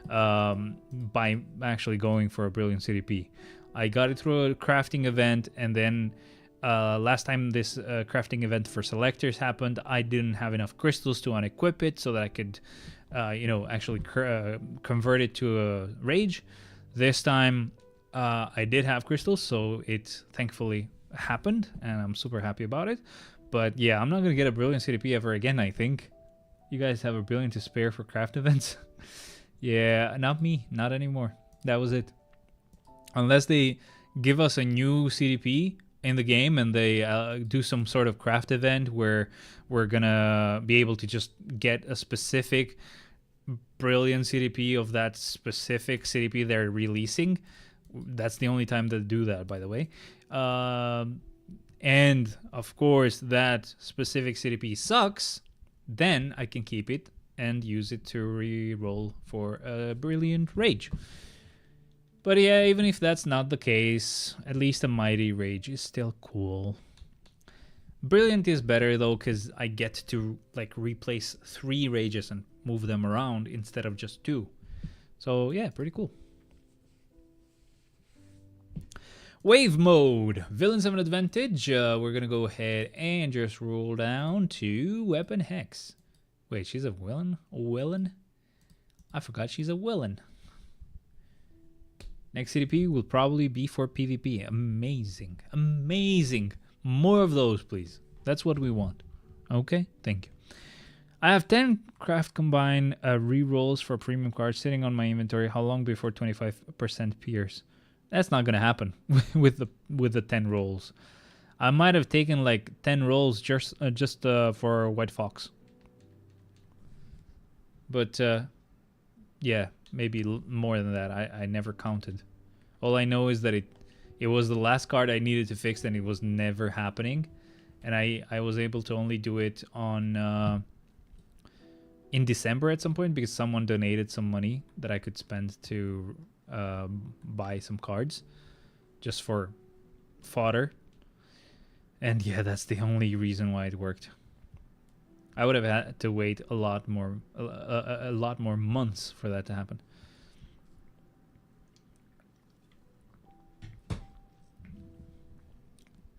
Speaker 1: by actually going for a brilliant CDP. I got it through a crafting event, and then last time this crafting event for selectors happened, I didn't have enough crystals to unequip it so that I could, actually convert it to a rage. This time, I did have crystals, so it thankfully happened, and I'm super happy about it. But yeah, I'm not gonna get a brilliant CDP ever again. I think you guys have a brilliant to spare for craft events. Yeah, not me, not anymore. That was it. Unless they give us a new CDP in the game and they do some sort of craft event where we're gonna be able to just get a specific brilliant CDP of that specific CDP they're releasing. That's the only time they do that, by the way. And of course that specific CDP sucks, then I can keep it and use it to re-roll for a brilliant rage. But yeah, even if that's not the case, at least a mighty rage is still cool. Brilliant is better though, because I get to like replace 3 rages and move them around instead of just 2. So yeah, pretty cool. Wave mode. Villains have an advantage. We're gonna go ahead and just roll down to Weapon Hex. Wait, she's a villain? Villain? I forgot she's a villain. Next CDP will probably be for PvP. Amazing. Amazing. More of those, please. That's what we want. Okay? Thank you. I have 10 craft combine rerolls for premium cards sitting on my inventory. How long before 25% pierce? That's not gonna happen with the 10 rolls. I might have taken like 10 rolls just for White Fox. But yeah, maybe more than that. I never counted. All I know is that it was the last card I needed to fix, and it was never happening. And I was able to only do it on in December at some point because someone donated some money that I could spend to buy some cards just for fodder. And yeah, that's the only reason why it worked. I would have had to wait a lot more months for that to happen.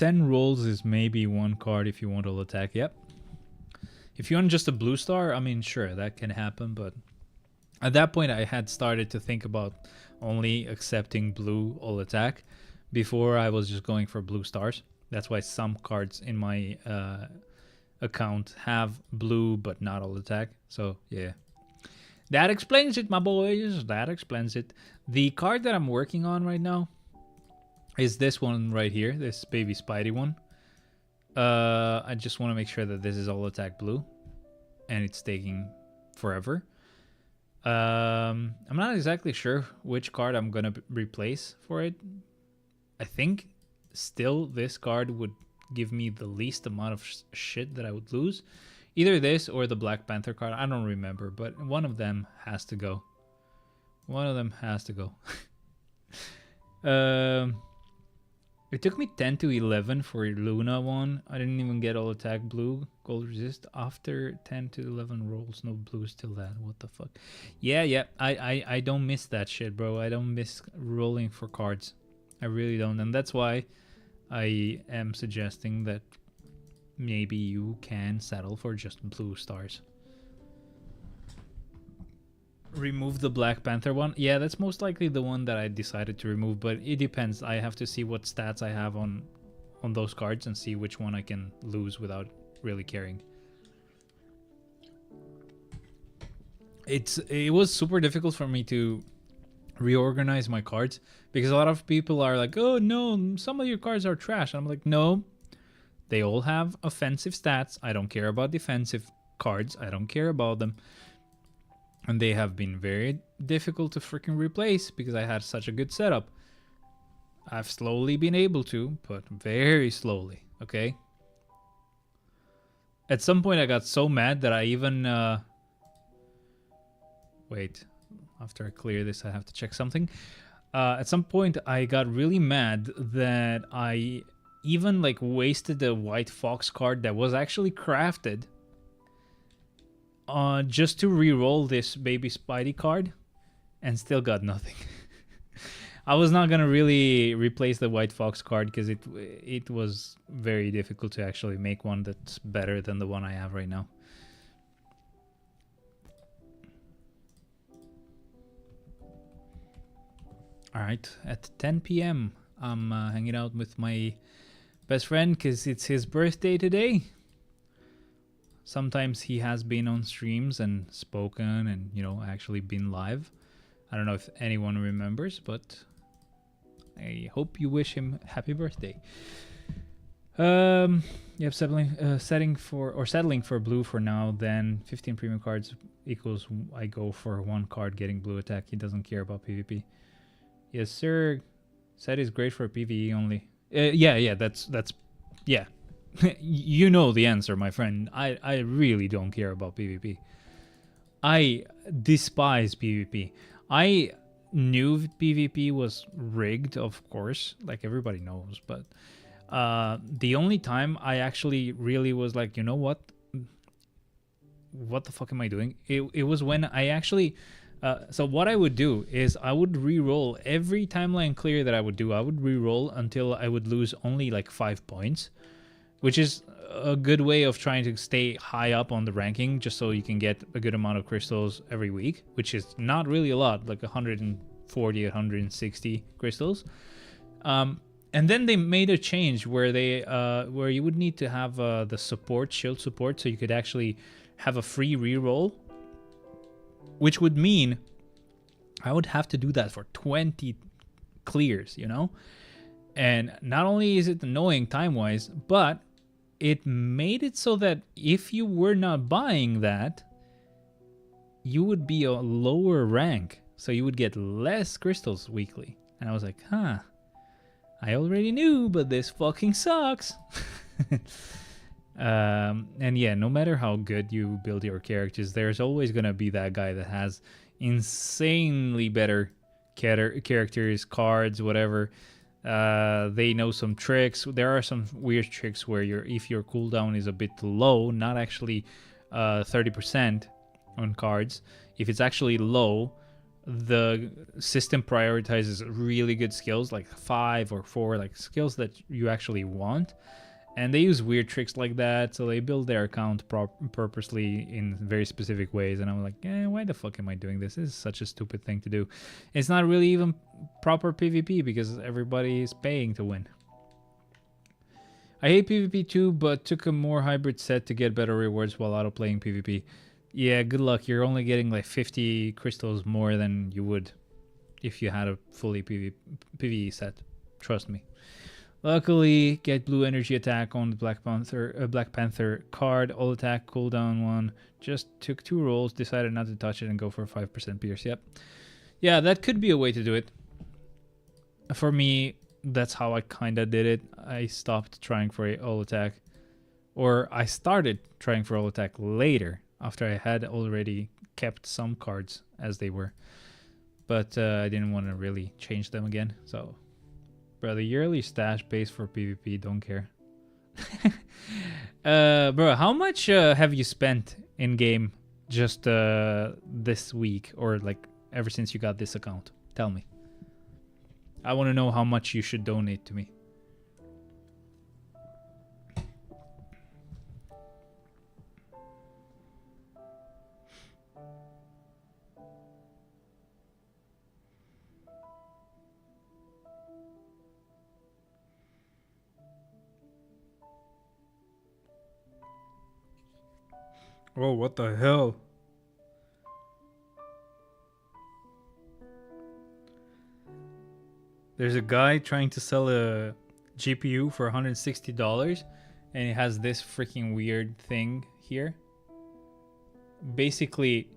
Speaker 1: 10 rolls is maybe one card if you want all attack. Yep. If you want just a blue star, I mean, sure, that can happen. But at that point, I had started to think about only accepting blue all attack. Before, I was just going for blue stars. That's why some cards in my account have blue, but not all attack. So, yeah. That explains it, my boys. That explains it. The card that I'm working on right now is this one right here, this baby Spidey one. I just want to make sure that this is all attack blue, and it's taking forever. I'm not exactly sure which card I'm gonna replace for it. I think still this card would give me the least amount of shit that I would lose. Either this or the Black Panther card. I don't remember, but one of them has to go. One of them has to go. It took me 10 to 11 for Luna one. I didn't even get all attack blue. Gold resist after 10 to 11 rolls. No blues till that. What the fuck? Yeah. I don't miss that shit, bro. I don't miss rolling for cards. I really don't. And that's why I am suggesting that maybe you can settle for just blue stars. Remove the Black Panther one. Yeah, that's most likely the one that I decided to remove, but it depends. I have to see what stats I have on those cards and see which one I can lose without really caring. It was super difficult for me to reorganize my cards because a lot of people are like, oh no, some of your cards are trash. I'm like, no, they all have offensive stats. I don't care about defensive cards. I don't care about them. And they have been very difficult to freaking replace because I had such a good setup. I've slowly been able to, but very slowly, okay? At some point I got so mad that I even... Wait, after I clear this I have to check something. At some point I got really mad that I even like wasted a White Fox card that was actually crafted just to re-roll this baby Spidey card and still got nothing. I was not gonna really replace the White Fox card because it was very difficult to actually make one that's better than the one I have right now. Alright, at 10 p.m. I'm hanging out with my best friend because it's his birthday today. Sometimes he has been on streams and spoken and, you know, actually been live. I don't know if anyone remembers, but I hope you wish him happy birthday. Yep, settling for blue for now, then 15 premium cards equals I go for one card getting blue attack. He doesn't care about PvP. Yes, sir. Set is great for PvE only. Yeah, that's yeah. You know the answer, my friend. I really don't care about PvP. I despise PvP. I knew PvP was rigged, of course, like everybody knows, but the only time I actually really was like, you know what the fuck am I doing? It was when I actually so what I would do is I would re-roll every timeline clear that I would do. I would re-roll until I would lose only like 5 points, which is a good way of trying to stay high up on the ranking, just so you can get a good amount of crystals every week, which is not really a lot, like 140, 160 crystals. And then they made a change where they where you would need to have the support, shield support, so you could actually have a free reroll, which would mean I would have to do that for 20 clears, you know? And not only is it annoying time-wise, but it made it so that if you were not buying that, you would be a lower rank. So you would get less crystals weekly. And I was like, huh, I already knew, but this fucking sucks. And yeah, no matter how good you build your characters, there's always gonna be that guy that has insanely better characters, cards, whatever. They know some tricks. There are some weird tricks where if your cooldown is a bit low, not actually 30% on cards, if it's actually low, the system prioritizes really good skills, like 5 or 4, like skills that you actually want. And they use weird tricks like that, so they build their account purposely in very specific ways. And I'm like, why the fuck am I doing this? This is such a stupid thing to do. It's not really even proper PvP because everybody is paying to win. I hate PvP too, but took a more hybrid set to get better rewards while auto playing PvP. Yeah, good luck. You're only getting like 50 crystals more than you would if you had a fully PvE set. Trust me. Luckily, get blue energy attack on the Black Panther card. All attack cooldown 1. Just took 2 rolls, decided not to touch it and go for a 5% pierce. Yep. Yeah, that could be a way to do it. For me, that's how I kind of did it. I stopped trying for all attack. Or I started trying for all attack later, after I had already kept some cards as they were. But I didn't want to really change them again, so... Bro, the yearly stash base for PvP, don't care. Bro, how much have you spent in-game just this week? Or like ever since you got this account? Tell me. I want to know how much you should donate to me. Oh, what the hell? There's a guy trying to sell a GPU for $160 and it has this freaking weird thing here. Basically,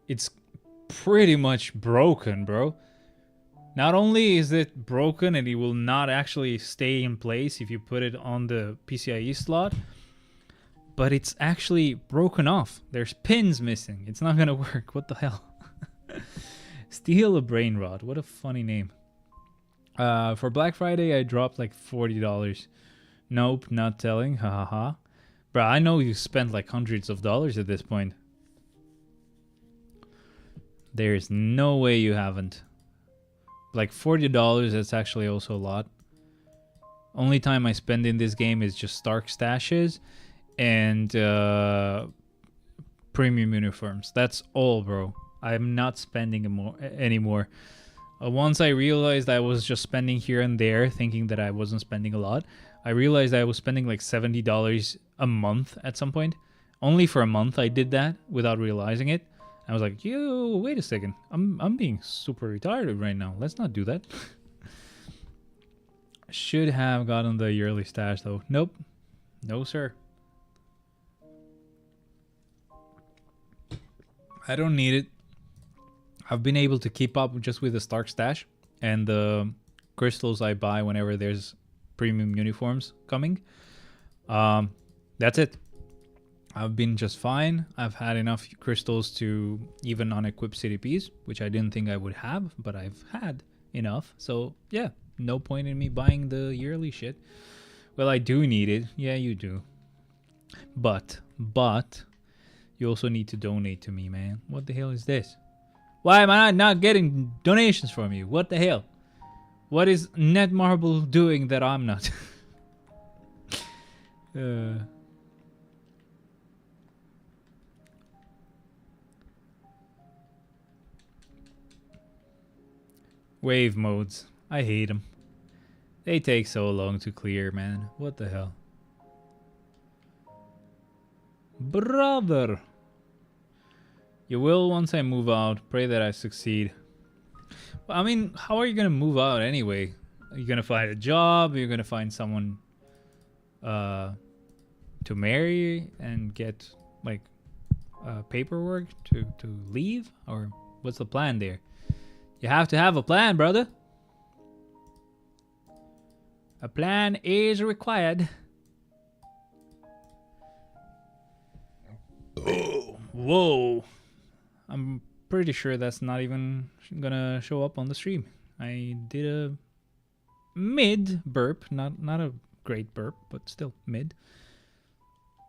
Speaker 1: it's pretty much broken, bro. Not only is it broken and it will not actually stay in place if you put it on the PCIe slot, but it's actually broken off. There's pins missing. It's not gonna work. What the hell? Steal a brain rod. What a funny name. For Black Friday, I dropped like $40. Nope, not telling. Ha ha ha. Bro, I know you spent like hundreds of dollars at this point. There's no way you haven't. Like $40, that's actually also a lot. Only time I spend in this game is just Stark stashes and premium uniforms. That's all, bro. I'm not spending anymore. Once I realized I was just spending here and there, thinking that I wasn't spending a lot, I realized I was spending like $70 a month at some point. Only for a month I did that without realizing it. I was like, yo, wait a second. I'm being super retarded right now. Let's not do that. Should have gotten the yearly stash though. Nope. No, sir. I don't need it. I've been able to keep up just with the Stark stash and the crystals I buy whenever there's premium uniforms coming. That's it. I've been just fine. I've had enough crystals to even unequip CDPs, which I didn't think I would have, but I've had enough. So yeah, no point in me buying the yearly shit. Well, I do need it. Yeah, you do. But you also need to donate to me, man. What the hell is this? Why am I not getting donations from you? What the hell? What is Netmarble doing that I'm not? Wave modes. I hate them. They take so long to clear, man. What the hell? Brother. You will once I move out. Pray that I succeed. Well, I mean, how are you going to move out anyway? Are you going to find a job? Are you going to find someone to marry and get like paperwork to leave? Or what's the plan there? You have to have a plan, brother. A plan is required. Oh, whoa. I'm pretty sure that's not even gonna show up on the stream. I did a mid burp, not a great burp, but still mid.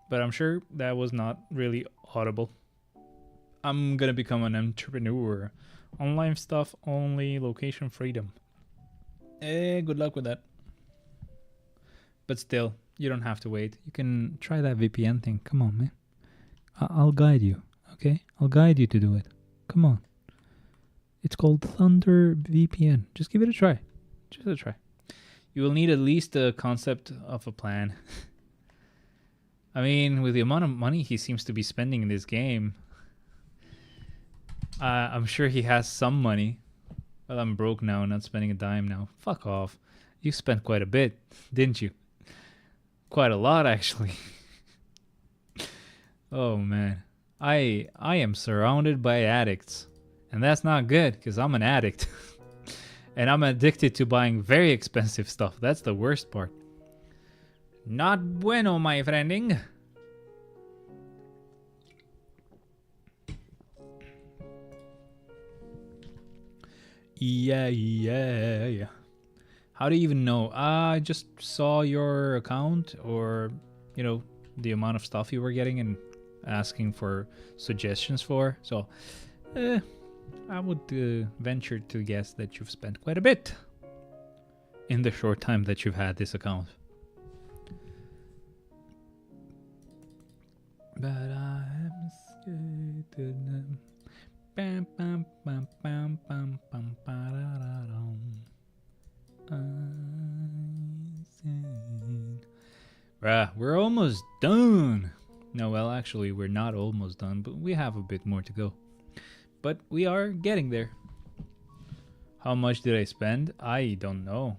Speaker 1: But I'm sure that was not really audible. I'm gonna become an entrepreneur Online stuff only, location freedom. Good luck with that. But still, you don't have to wait. You can try that VPN thing. Come on, man. I'll guide you, okay? I'll guide you to do it. Come on. It's called Thunder VPN. Just give it a try. Just a try. You will need at least a concept of a plan. I mean, with the amount of money he seems to be spending in this game, I'm sure he has some money. Well, I'm broke now, not spending a dime now. Fuck off. You spent quite a bit, didn't you? Quite a lot, actually. Oh, man. I am surrounded by addicts. And that's not good, because I'm an addict. And I'm addicted to buying very expensive stuff. That's the worst part. Not bueno, my friending. Yeah. How do you even know? I just saw your account, or, you know, the amount of stuff you were getting and asking for suggestions for. So, I would venture to guess that you've spent quite a bit in the short time that you've had this account. But I am scared to them. Bam, bam, bam, bam, bam, bam, ba-da-da-dum. Bruh, we're almost done. No, well, actually, we're not almost done, but we have a bit more to go. But we are getting there. How much did I spend? I don't know.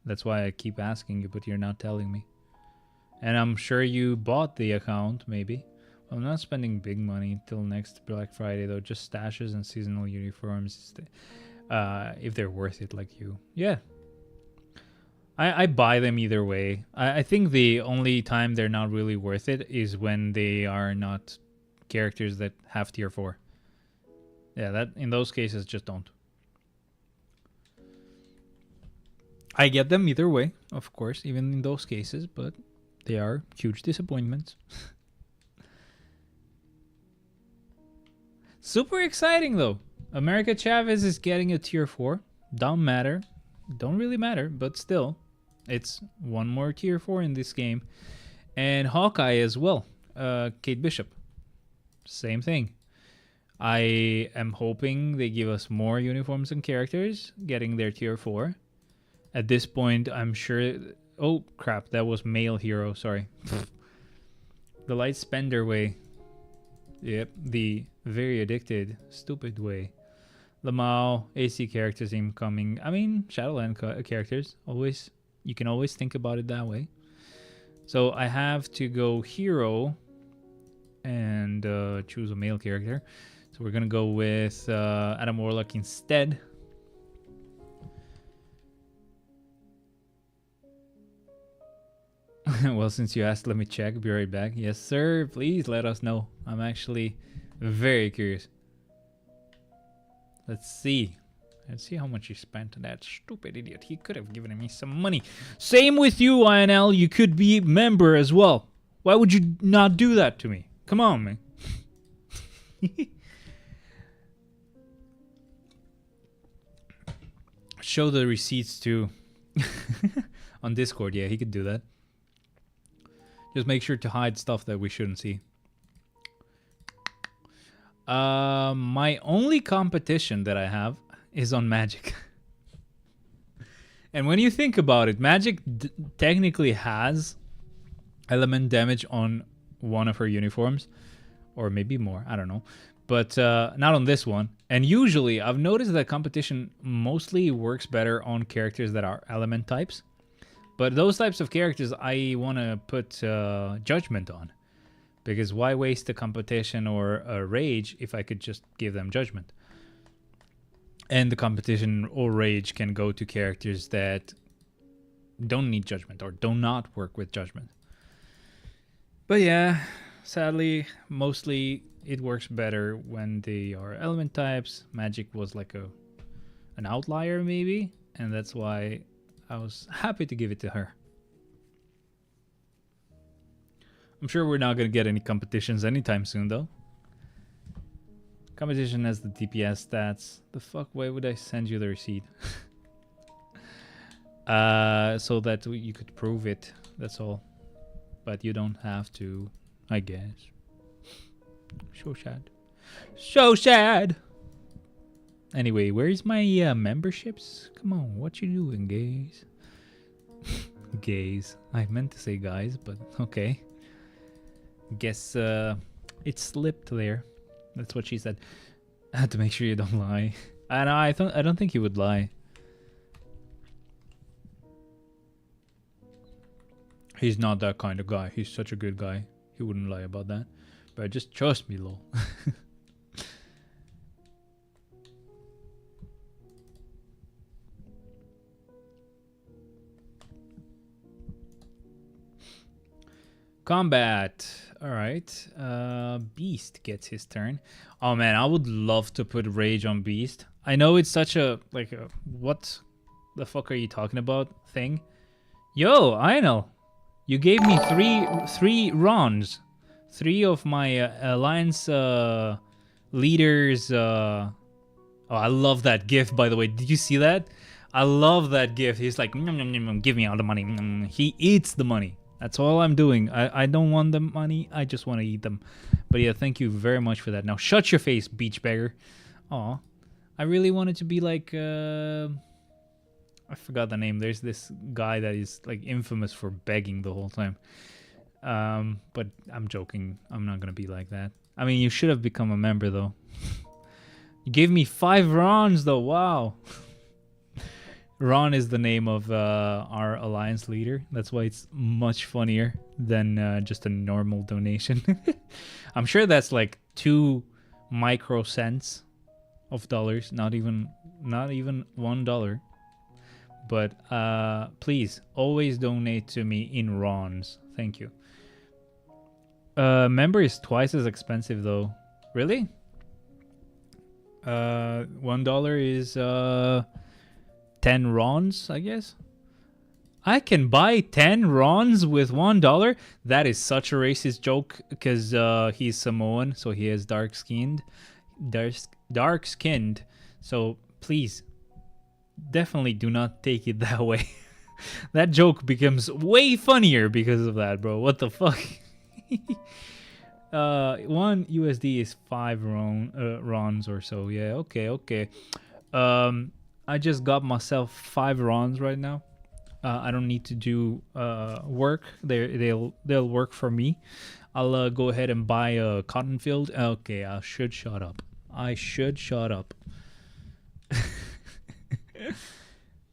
Speaker 1: That's why I keep asking you, but you're not telling me. And I'm sure you bought the account, maybe. I'm not spending big money till next Black Friday, though. Just stashes and seasonal uniforms, if they're worth it, like you. Yeah. I buy them either way. I think the only time they're not really worth it is when they are not characters that have tier 4. Yeah, that in those cases, just don't. I get them either way, of course, even in those cases, but they are huge disappointments. Super exciting, though. America Chavez is getting a tier 4. Don't really matter, but still. It's one more tier 4 in this game. And Hawkeye as well. Kate Bishop. Same thing. I am hoping they give us more uniforms and characters, getting their tier 4. At this point, I'm sure... Oh, crap. That was male hero. Sorry. The light spender way. Yep. The very addicted, stupid way. Lamau, AC characters incoming. I mean, Shadowland characters. Always... You can always think about it that way. So I have to go hero and choose a male character. So we're going to go with Adam Warlock instead. Well, since you asked, let me check. Be right back. Yes, sir. Please let us know. I'm actually very curious. Let's see. Let's see how much you spent on that stupid idiot. He could have given me some money. Same with you, INL. You could be a member as well. Why would you not do that to me? Come on, man. Show the receipts too. On Discord, yeah, he could do that. Just make sure to hide stuff that we shouldn't see. My only competition that I have is on Magic. And when you think about it, Magic technically has element damage on one of her uniforms. Or maybe more, I don't know. But not on this one. And usually, I've noticed that competition mostly works better on characters that are element types. But those types of characters, I want to put Judgment on. Because why waste a competition or a Rage if I could just give them Judgment? And the competition or Rage can go to characters that don't need Judgment or do not work with Judgment. But yeah, sadly, mostly it works better when they are element types. Magic was like an outlier maybe, and that's why I was happy to give it to her. I'm sure we're not going to get any competitions anytime soon, though. Competition has the DPS stats. The fuck? Why would I send you the receipt? So that you could prove it. That's all. But you don't have to, I guess. So sad. So sad. Anyway, where's my memberships? Come on, what you doing, gays? Gays. I meant to say guys, but okay. Guess it slipped there. That's what she said. I had to make sure you don't lie. I don't think you would lie. He's not that kind of guy. He's such a good guy. He wouldn't lie about that. But just trust me, lol. Combat. Alright. Beast gets his turn. Oh man, I would love to put Rage on Beast. I know it's such a, like, what the fuck are you talking about thing. Yo, Einel. You gave me three Rons. 3 of my alliance leaders. Oh, I love that gift, by the way. Did you see that? I love that gift. He's like, nom, nom, nom, nom, give me all the money. He eats the money. That's all I'm doing. I don't want the money. I just want to eat them. But yeah, thank you very much for that. Now shut your face, beach beggar. Aw. I really wanted to be like... I forgot the name. There's this guy that is like infamous for begging the whole time. But I'm joking. I'm not going to be like that. I mean, you should have become a member though. You gave me 5 Rons though. Wow. Ron is the name of our alliance leader. That's why it's much funnier than just a normal donation. I'm sure that's like 2 micro cents of dollars, not even $1. But please always donate to me in Rons. Thank you. Member is twice as expensive though. Really? $1 is 10 Rons, I guess. I can buy 10 Rons with $1. That is such a racist joke because he's Samoan, so he is dark skinned. So please, definitely do not take it that way. That joke becomes way funnier because of that, bro. What the fuck? 1 USD is 5 Rons or so. Yeah, okay. I just got myself 5 Rons right now. I don't need to do work. They'll work for me. I'll go ahead and buy a cotton field. Okay, I should shut up.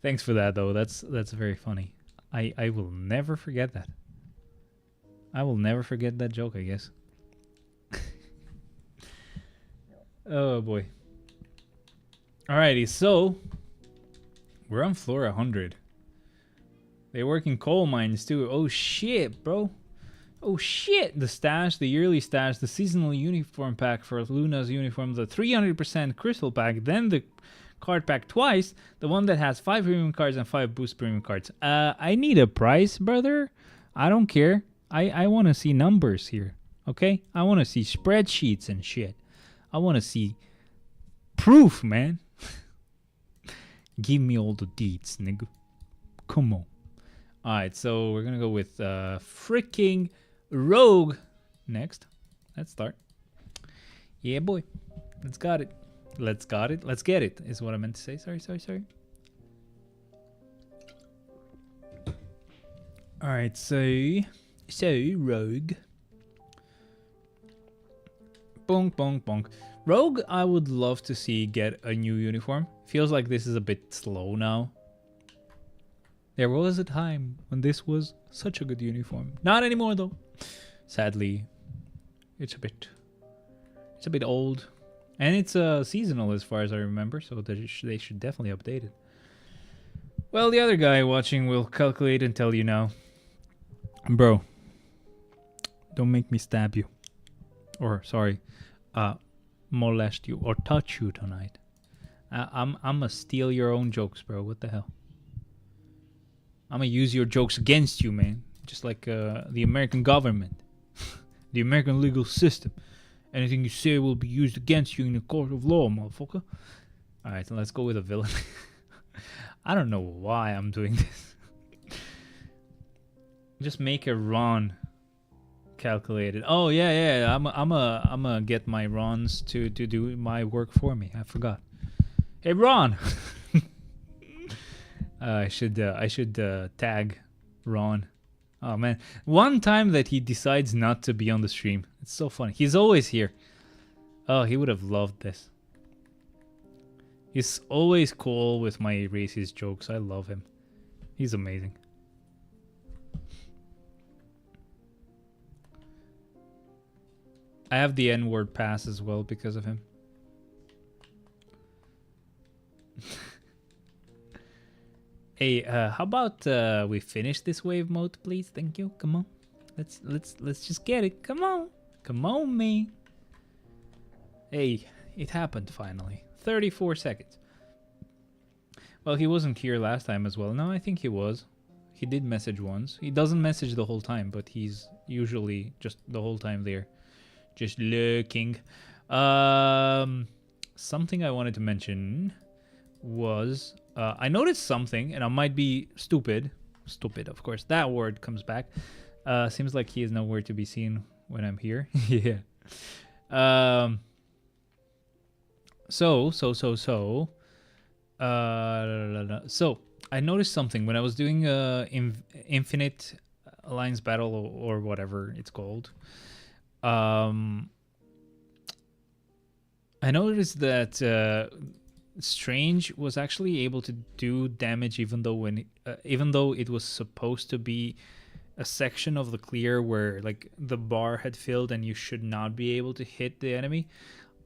Speaker 1: Thanks for that though. That's very funny. I will never forget that. I will never forget that joke, I guess. Oh boy. Alrighty, so we're on floor 100. They work in coal mines too. Oh shit, bro. Oh shit. The stash, the yearly stash, the seasonal uniform pack for Luna's uniform, the 300% crystal pack, then the card pack twice, the one that has 5 premium cards and 5 boost premium cards. I need a price, brother. I don't care. I want to see numbers here, okay? I want to see spreadsheets and shit. I want to see proof, man. Give me all the deets, nigga. Come on. Alright, so we're gonna go with freaking Rogue next. Let's start. Yeah, boy. Let's get it. Let's get it, is what I meant to say. Sorry. Alright, so Rogue. Bonk, bonk, bonk. Rogue, I would love to see get a new uniform. Feels like this is a bit slow now. There was a time when this was such a good uniform. Not anymore though. Sadly, it's a bit old. And it's seasonal as far as I remember, so they should definitely update it. Well, the other guy watching will calculate and tell you now. Bro, don't make me stab you. Or, sorry, molest you or touch you tonight. I'm gonna steal your own jokes, bro. What the hell? I'm gonna use your jokes against you, man. Just like the American government. The American legal system. Anything you say will be used against you in a court of law, motherfucker. Alright, so let's go with a villain. I don't know why I'm doing this. Just make a run calculated. Oh yeah. I'm gonna get my runs to do my work for me. I forgot. Hey Ron. I should tag Ron. Oh man, one time that he decides not to be on the stream. It's so funny. He's always here. Oh, he would have loved this. He's always cool with my racist jokes. I love him. He's amazing. I have the N-word pass as well because of him. Hey, how about we finish this wave mode, please? Thank you. Come on, let's just get it. Come on, me. Hey, it happened finally. 34 seconds. Well, he wasn't here last time as well. No, I think he was. He did message once. He doesn't message the whole time, but he's usually just the whole time there, just lurking. Something I wanted to mention was I noticed something, and I might be stupid, of course, that word comes back. Seems like he is nowhere to be seen when I'm here. Yeah. So I noticed something when I was doing Infinite Alliance Battle or whatever it's called. I noticed that Strange was actually able to do damage even though it was supposed to be a section of the clear where like the bar had filled and you should not be able to hit the enemy.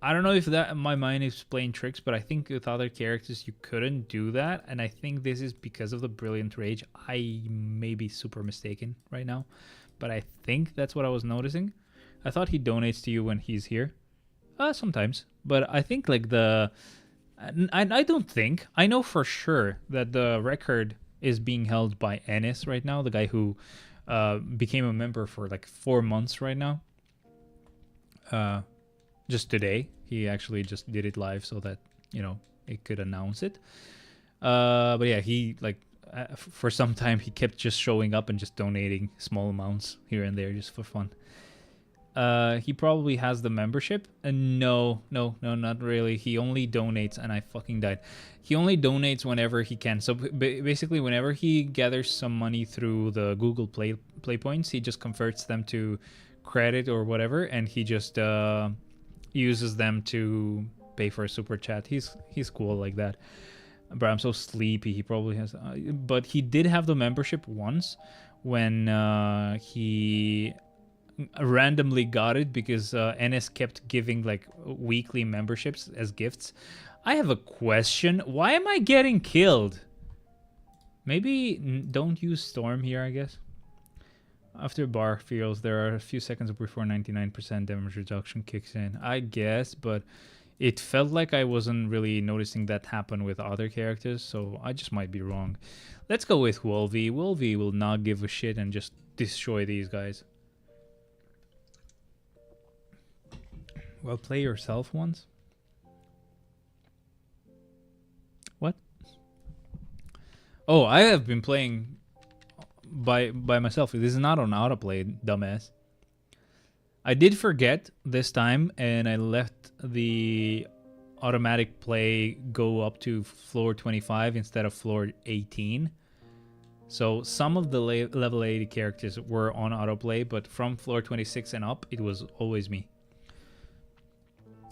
Speaker 1: I don't know if that my mind is playing tricks, but I think with other characters you couldn't do that, and I think this is because of the Brilliant Rage. I may be super mistaken right now, but I think that's what I was noticing. I thought he donates to you when he's here. Sometimes, but I think like I don't think. I know for sure that the record is being held by Ennis right now, the guy who became a member for like 4 months right now. Just today, he actually just did it live so that, you know, it could announce it. But yeah, he like for some time he kept just showing up and just donating small amounts here and there just for fun. He probably has the membership. No, not really. He only donates, and I fucking died. He only donates whenever he can. So basically, whenever he gathers some money through the Google Play points, he just converts them to credit or whatever, and he just uses them to pay for a super chat. He's cool like that. But I'm so sleepy. He probably has. But he did have the membership once when he randomly got it because NS kept giving like weekly memberships as gifts. I have a question. Why am I getting killed? Maybe don't use Storm here, I guess. After bar feels, there are a few seconds before 99% damage reduction kicks in. I guess, but it felt like I wasn't really noticing that happen with other characters, so I just might be wrong. Let's go with Wolvie. Wolvie will not give a shit and just destroy these guys. Well, play yourself once. What? Oh, I have been playing by myself. This is not on autoplay, dumbass. I did forget this time, and I left the automatic play go up to floor 25 instead of floor 18. So some of the level 80 characters were on autoplay, but from floor 26 and up, it was always me.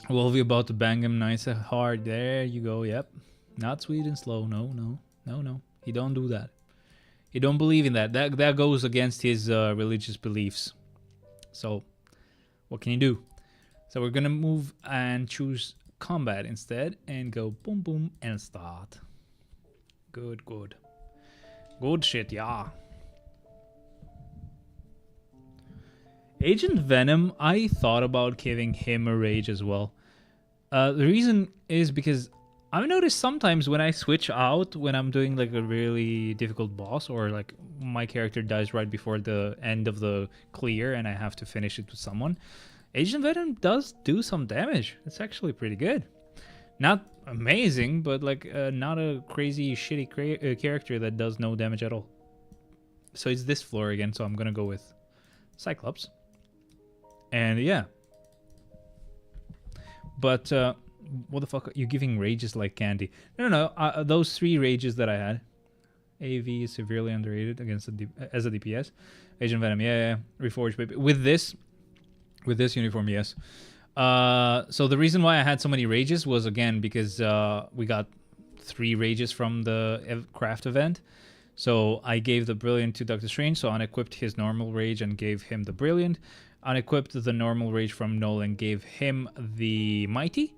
Speaker 1: Wolvie about to bang him nice and hard. There you go. Yep. Not sweet and slow. No. He don't do that. He don't believe in that. That goes against his religious beliefs. So what can you do? So we're gonna move and choose combat instead and go boom boom and start. Good shit, yeah. Agent Venom, I thought about giving him a rage as well. The reason is because I've noticed sometimes when I switch out, when I'm doing like a really difficult boss, or like my character dies right before the end of the clear and I have to finish it with someone, Agent Venom does do some damage. It's actually pretty good. Not amazing, but like not a crazy shitty character that does no damage at all. So it's this floor again, so I'm gonna go with Cyclops. And yeah. But what the fuck are you giving rages like candy? No. Those 3 rages that I had. AV is severely underrated against as a DPS. Agent Venom, yeah. Reforged, baby. With this uniform, yes. So the reason why I had so many rages was again because we got 3 rages from the craft event. So I gave the Brilliant to Doctor Strange, so unequipped his normal rage and gave him the Brilliant. Unequipped the normal rage from Nolan, gave him the Mighty.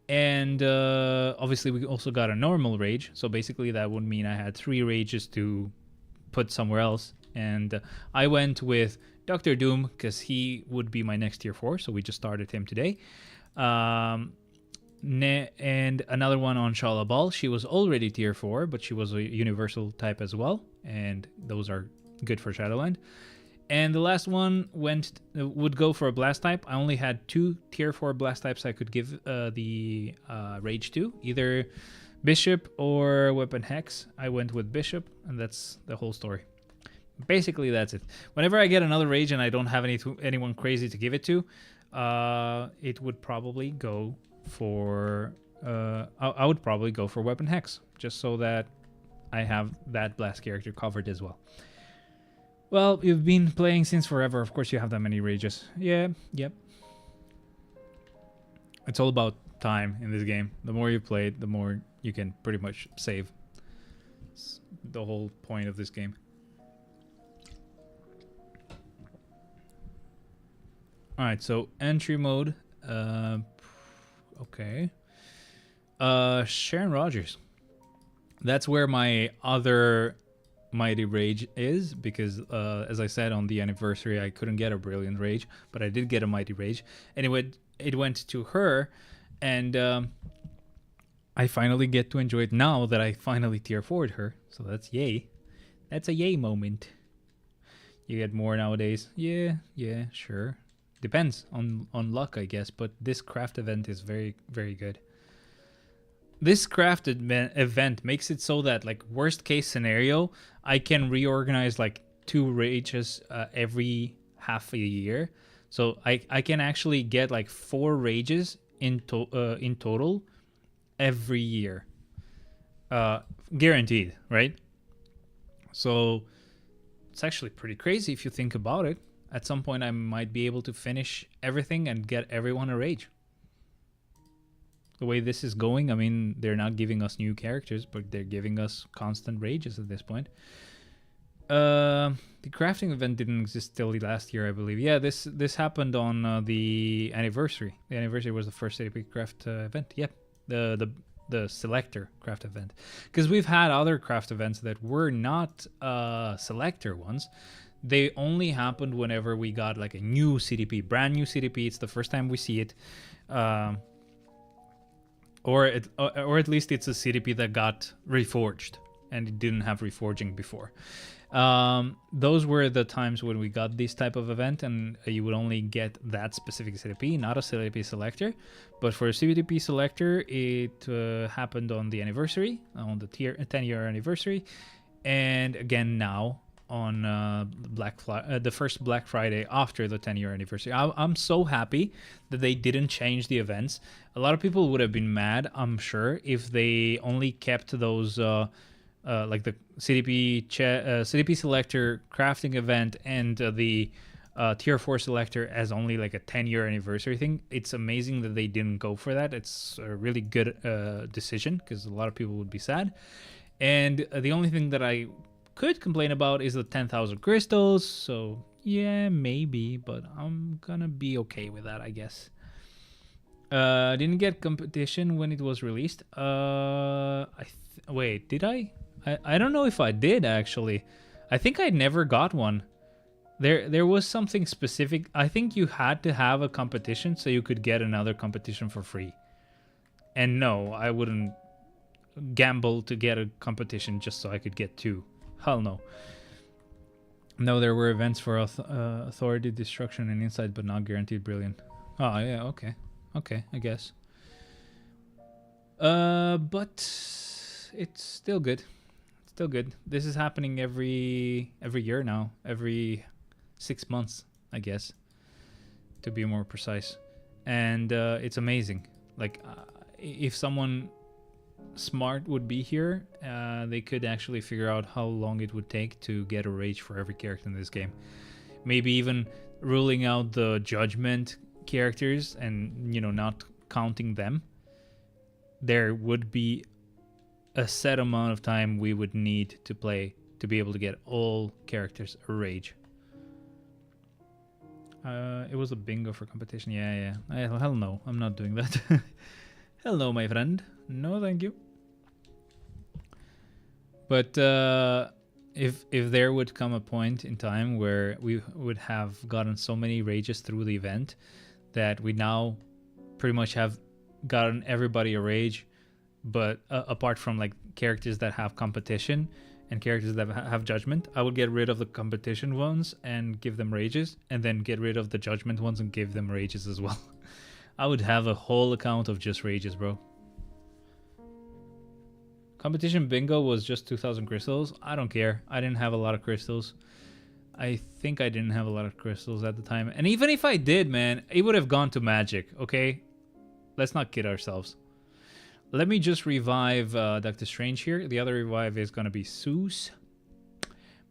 Speaker 1: And obviously we also got a normal rage, so basically that would mean I had 3 rages to put somewhere else. And I went with Doctor Doom because he would be my next tier 4, so we just started him today. And another one on Shala Ball. She was already tier 4, but she was a universal type as well, and those are good for Shadowland. And the last one would go for a blast type. I only had 2 tier 4 blast types I could give the rage to, either Bishop or Weapon Hex. I went with Bishop, and that's the whole story. Basically, that's it. Whenever I get another rage and I don't have anyone crazy to give it to, it would probably go for I would probably go for Weapon Hex, just so that I have that blast character covered as well. Well, you've been playing since forever. Of course you have that many rages. Yeah, yep. It's all about time in this game. The more you play it, the more you can pretty much save. It's the whole point of this game. Alright, so entry mode. Okay. Sharon Rogers. That's where my other Mighty Rage is, because as I said on the anniversary, I couldn't get a Brilliant Rage, but I did get a Mighty Rage. Anyway, it went to her, and I finally get to enjoy it now that I finally tier 4'd her. So that's yay. That's a yay moment. You get more nowadays. Yeah, sure. Depends on luck, I guess, but this craft event is very, very good. This craft event makes it so that, like, worst case scenario, I can reorganize like 2 rages every half a year. So I can actually get like 4 rages in total every year. Guaranteed, right? So it's actually pretty crazy if you think about it. At some point I might be able to finish everything and get everyone a rage. The way this is going, I mean, they're not giving us new characters, but they're giving us constant rages at this point. The crafting event didn't exist till last year, I believe. Yeah, this happened on the anniversary. The anniversary was the first ADP craft event. Yep, the selector craft event. Because we've had other craft events that were not selector ones. They only happened whenever we got like a new CDP, brand new CDP. It's the first time we see it. Or at least it's a CDP that got reforged and it didn't have reforging before. Those were the times when we got this type of event, and you would only get that specific CDP, not a CDP selector. But for a CDP selector, it happened on the anniversary, on the 10-year anniversary, and again now on the first Black Friday after the 10-year anniversary. I'm so happy that they didn't change the events. A lot of people would have been mad, I'm sure, if they only kept those like the CDP selector crafting event and the tier 4 selector as only like a 10-year anniversary thing. It's amazing that they didn't go for that. It's a really good decision, because a lot of people would be sad. And the only thing that I could complain about is the 10,000 crystals. So yeah, maybe, but I'm gonna be okay with that, I guess. Didn't get competition when it was released. Wait, did I? I don't know if I did, actually. I think I never got one. There was something specific. I think you had to have a competition so you could get another competition for free. And no, I wouldn't gamble to get a competition just so I could get 2. Hell no. No, there were events for authority destruction and insight, but not guaranteed brilliant. Oh yeah, okay, I guess. But it's still good. Still good. This is happening every year now. Every 6 months, I guess, to be more precise. And it's amazing. Like, if someone smart would be here, they could actually figure out how long it would take to get a rage for every character in this game. Maybe even ruling out the judgment characters and, not counting them. There would be a set amount of time we would need to play to be able to get all characters a rage. It was a bingo for competition. Yeah. Hell no, I'm not doing that. Hell no, my friend. No, thank you. But if there would come a point in time where we would have gotten so many rages through the event that we now pretty much have gotten everybody a rage, but apart from like characters that have competition and characters that have judgment, I would get rid of the competition ones and give them rages, and then get rid of the judgment ones and give them rages as well. I would have a whole account of just rages, bro. Competition bingo was just 2,000 crystals. I don't care. I didn't have a lot of crystals. I think I didn't have a lot of crystals at the time. And even if I did, man, it would have gone to magic, okay? Let's not kid ourselves. Let me just revive Doctor Strange here. The other revive is going to be Seuss.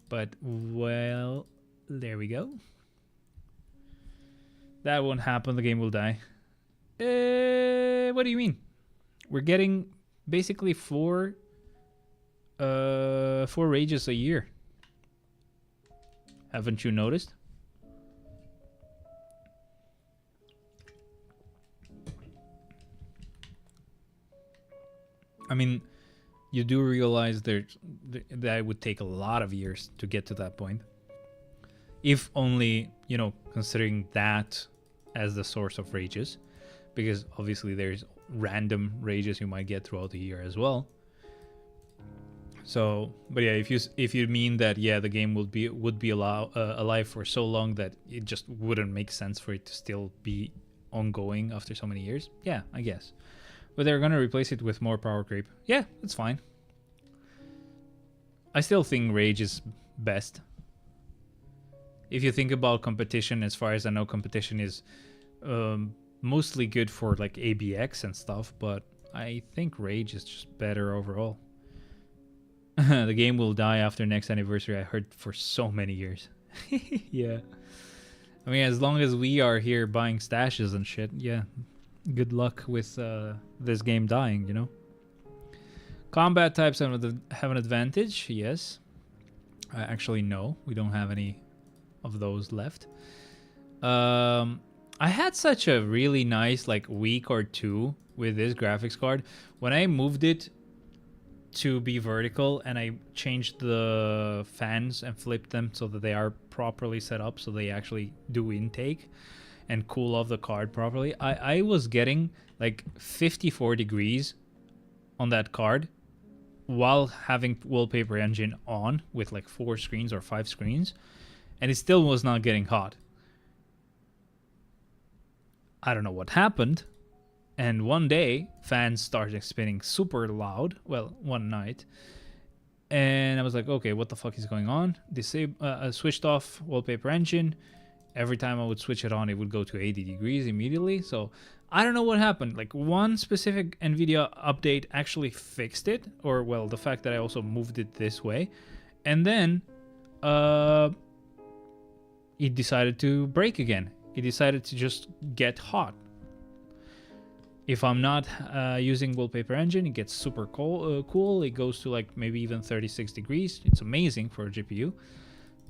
Speaker 1: But, well, there we go. That won't happen. The game will die. What do you mean? We're getting basically four rages a year. Haven't you noticed? I mean, you do realize that it would take a lot of years to get to that point. If only, considering that as the source of rages. Because obviously there's random rages you might get throughout the year as well. So, but yeah, if you mean that, yeah, the game would be alive for so long that it just wouldn't make sense for it to still be ongoing after so many years, yeah, I guess. But they're gonna replace it with more power creep. Yeah, it's fine. I still think rage is best. If you think about competition, as far as I know, competition is mostly good for like ABX and stuff, but I think rage is just better overall. The game will die after next anniversary, I heard, for so many years. Yeah. I mean, as long as we are here buying stashes and shit, yeah. Good luck with this game dying, Combat types have an advantage, yes. Actually, no. We don't have any of those left. I had such a really nice week or two with this graphics card. When I moved it to be vertical and I changed the fans and flipped them so that they are properly set up so they actually do intake and cool off the card properly, I was getting 54 degrees on that card while having wallpaper engine on with 4 screens or 5 screens, and it still was not getting hot. I don't know what happened, and one day fans started spinning super loud, well, one night, and I was like, okay, what the fuck is going on? I switched off wallpaper engine. Every time I would switch it on, it would go to 80 degrees immediately. So I don't know what happened. One specific NVIDIA update actually fixed it, or well, the fact that I also moved it this way, and then it decided to break again. It decided to just get hot. If I'm not using wallpaper engine, it gets super cool. It goes to maybe even 36 degrees. It's amazing for a GPU.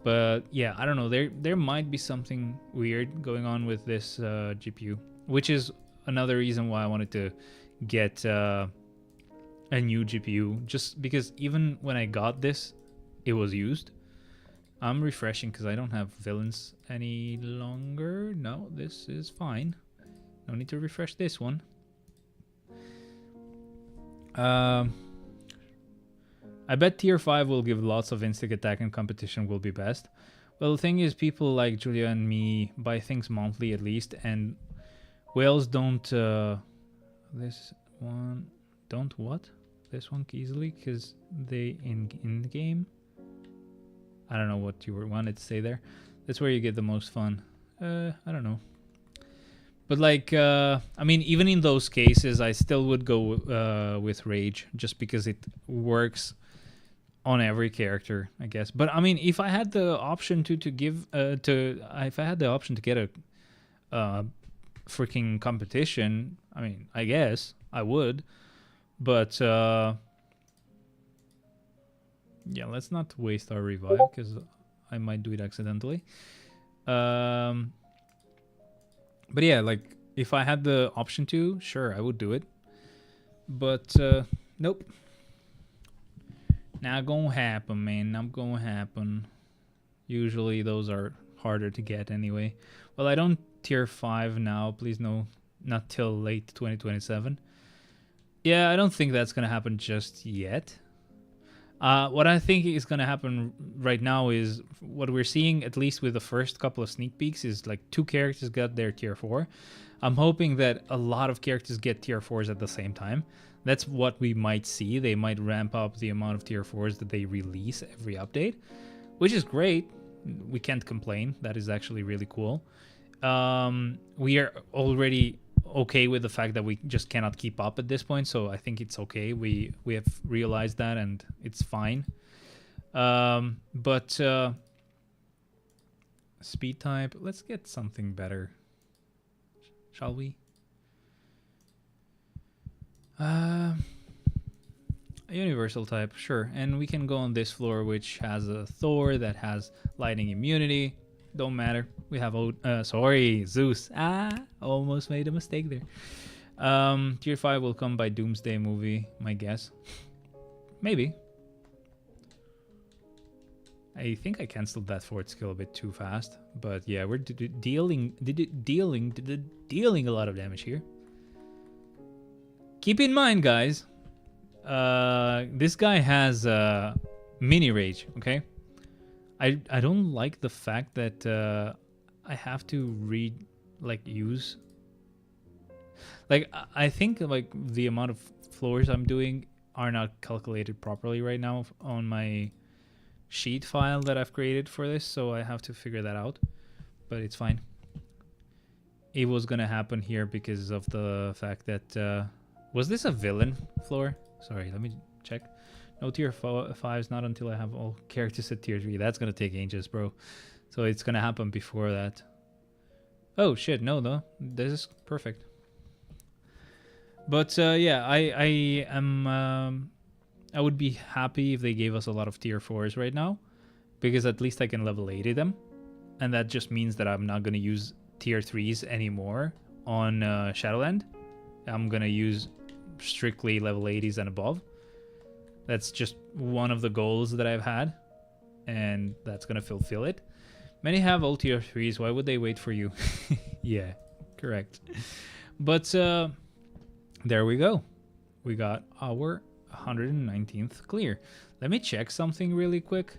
Speaker 1: But yeah, I don't know. There might be something weird going on with this GPU, which is another reason why I wanted to get a new GPU. Just because even when I got this, it was used. I'm refreshing because I don't have villains any longer. No, this is fine. No need to refresh this one. I bet tier 5 will give lots of instinct attack and competition will be best. Well, the thing is, people like Julia and me buy things monthly at least, and whales don't. This one don't what? This one easily because they in the game. I don't know what you wanted to say there. That's where you get the most fun. I don't know. But like, I mean, even in those cases, I still would go with Rage just because it works on every character, I guess. But I mean, if I had the option to give if I had the option to get a freaking competition, I mean, I guess I would. But yeah, let's not waste our revive because I might do it accidentally. But yeah, like if I had the option to, sure, I would do it. But nope. Not gonna happen, man. Not gonna happen. Usually those are harder to get anyway. Well, I don't tier 5 now. Please no, not till late 2027. Yeah, I don't think that's gonna happen just yet. What I think is going to happen right now is what we're seeing, at least with the first couple of sneak peeks, is like 2 characters got their tier 4. I'm hoping that a lot of characters get tier 4s at the same time. That's what we might see. They might ramp up the amount of tier 4s that they release every update, which is great. We can't complain. That is actually really cool. We are already okay with the fact that we just cannot keep up at this point, so I think it's okay. We have realized that, and it's fine. But speed type, let's get something better, shall we? A universal type, sure. And we can go on this floor, which has a Thor that has lightning immunity. Don't matter. We have sorry, Zeus. Almost made a mistake there. Tier 5 will come by Doomsday movie, my guess. Maybe. I think I cancelled that fourth skill a bit too fast, but yeah, we're dealing a lot of damage here. Keep in mind, guys, this guy has mini rage, okay? I don't like the fact that I have to use. Like, I think like the amount of floors I'm doing are not calculated properly right now on my sheet file that I've created for this, so I have to figure that out. But it's fine. It was gonna happen here because of the fact that was this a villain floor? Sorry, let me check. No tier 5s, not until I have all characters at tier 3. That's gonna take ages, bro. So it's gonna happen before that. Oh shit, no though. This is perfect. But yeah, I am I would be happy if they gave us a lot of tier 4s right now, because at least I can level 80 them, and that just means that I'm not gonna use tier 3s anymore on Shadowland. I'm gonna use strictly level 80s and above. That's just one of the goals that I've had, and that's gonna fulfill it. Many have all tier 3s. Why would they wait for you? Yeah, correct. But there we go. We got our 119th clear. Let me check something really quick.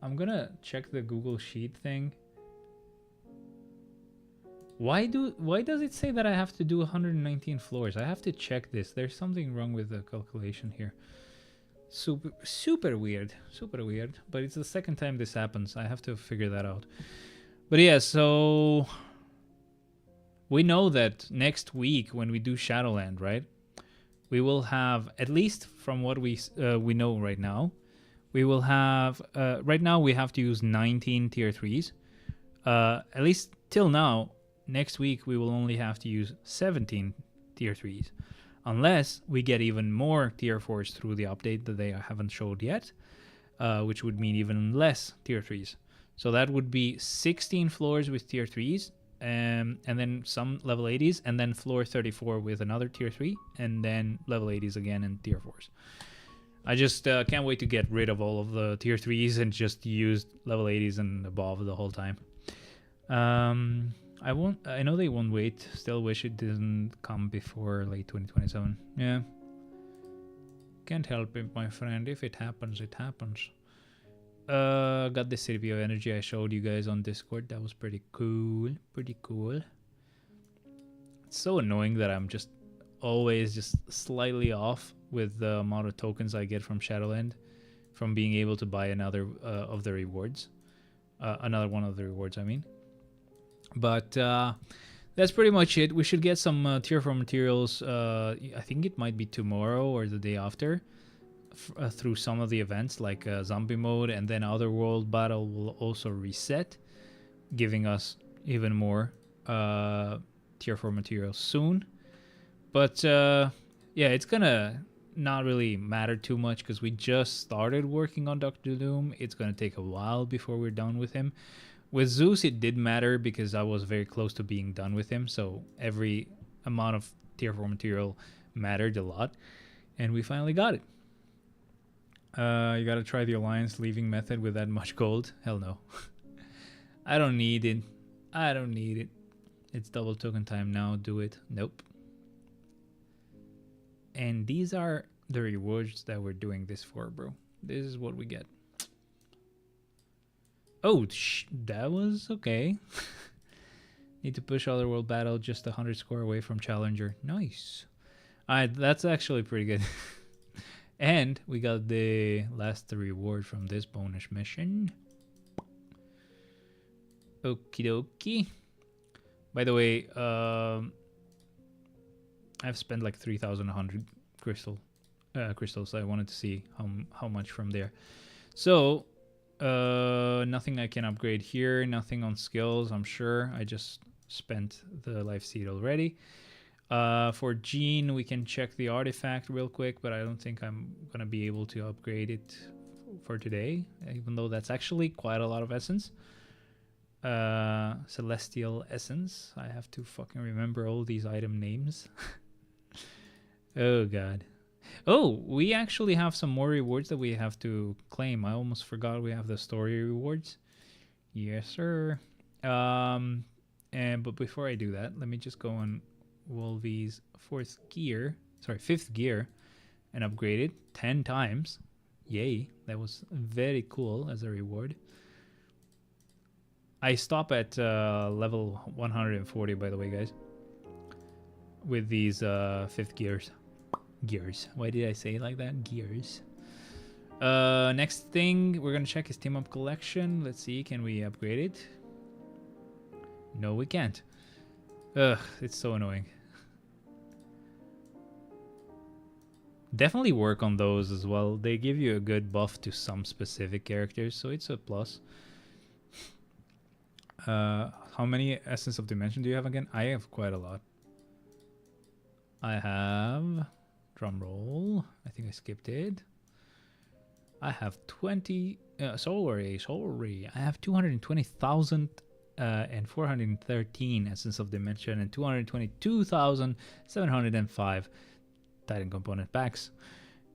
Speaker 1: I'm gonna check the Google Sheet thing. Why does it say that I have to do 119 floors? I have to check this. There's something wrong with the calculation here. Super weird. Super weird. But it's the second time this happens. I have to figure that out. But yeah, so we know that next week when we do Shadowland, right? We will have, at least from what we know right now, we will have right now we have to use 19 tier 3s. At least till now. Next week we will only have to use 17 tier 3s, unless we get even more tier 4s through the update that they haven't showed yet, which would mean even less tier 3s. So that would be 16 floors with tier 3s, and then some level 80s, and then floor 34 with another tier 3, and then level 80s again and tier 4s. I just can't wait to get rid of all of the tier 3s and just use level 80s and above the whole time. I know they won't wait. Still wish it didn't come before late 2027. Yeah. Can't help it, my friend. If it happens, it happens. Got the City of Energy I showed you guys on Discord. That was pretty cool. Pretty cool. It's so annoying that I'm just always just slightly off with the amount of tokens I get from Shadowland from being able to buy another of the rewards. Another one of the rewards, I mean. But that's pretty much it. We should get some tier 4 materials. I think it might be tomorrow or the day after. Through some of the events like zombie mode, and then Otherworld battle will also reset, giving us even more tier 4 materials soon. But yeah, it's gonna not really matter too much because we just started working on Dr. Doom. It's gonna take a while before we're done with him. With Zeus, it did matter because I was very close to being done with him, so every amount of tier 4 material mattered a lot, and we finally got it. You gotta try the Alliance leaving method with that much gold. Hell no. I don't need it. I don't need it. It's double token time now. Do it. Nope. And these are the rewards that we're doing this for, bro. This is what we get. Oh, that was okay. Need to push Otherworld battle just 100 score away from Challenger. Nice. Alright, that's actually pretty good. And we got the last reward from this bonus mission. Okie dokie. By the way, I've spent like 3,100 crystals. I wanted to see how much from there. So, nothing I can upgrade here. Nothing on skills, I'm sure. I just spent the life seed already. For Gene, we can check the artifact real quick, but I don't think I'm going to be able to upgrade it for today, even though that's actually quite a lot of essence. Celestial Essence. I have to fucking remember all these item names. Oh, God. Oh, we actually have some more rewards that we have to claim. I almost forgot we have the story rewards. Yes, sir. But before I do that, let me just go on Wolvie's fifth gear, and upgrade it 10 times. Yay, that was very cool as a reward. I stop at level 140, by the way, guys, with these fifth gears. Why did I say it like that? Gears. Next thing we're gonna check is team up collection. Let's see, can we upgrade it? No, we can't. Ugh, it's so annoying. Definitely work on those as well. They give you a good buff to some specific characters, so it's a plus. How many Essence of Dimension do you have again? I have quite a lot. I have... Drum roll. I think I skipped it. I have 20... sorry. I have 220,000 and 413 Essence of Dimension and 222,705 Titan Component packs,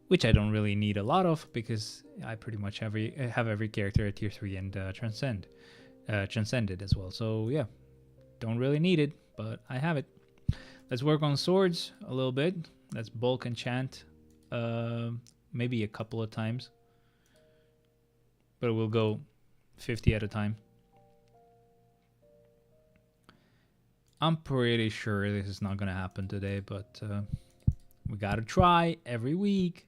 Speaker 1: which I don't really need a lot of because I pretty much have every character at tier 3 and transcended as well. So yeah, don't really need it, but I have it. Let's work on swords a little bit. Let's bulk enchant maybe a couple of times, but we'll go 50 at a time. I'm pretty sure this is not gonna happen today, but we gotta try every week.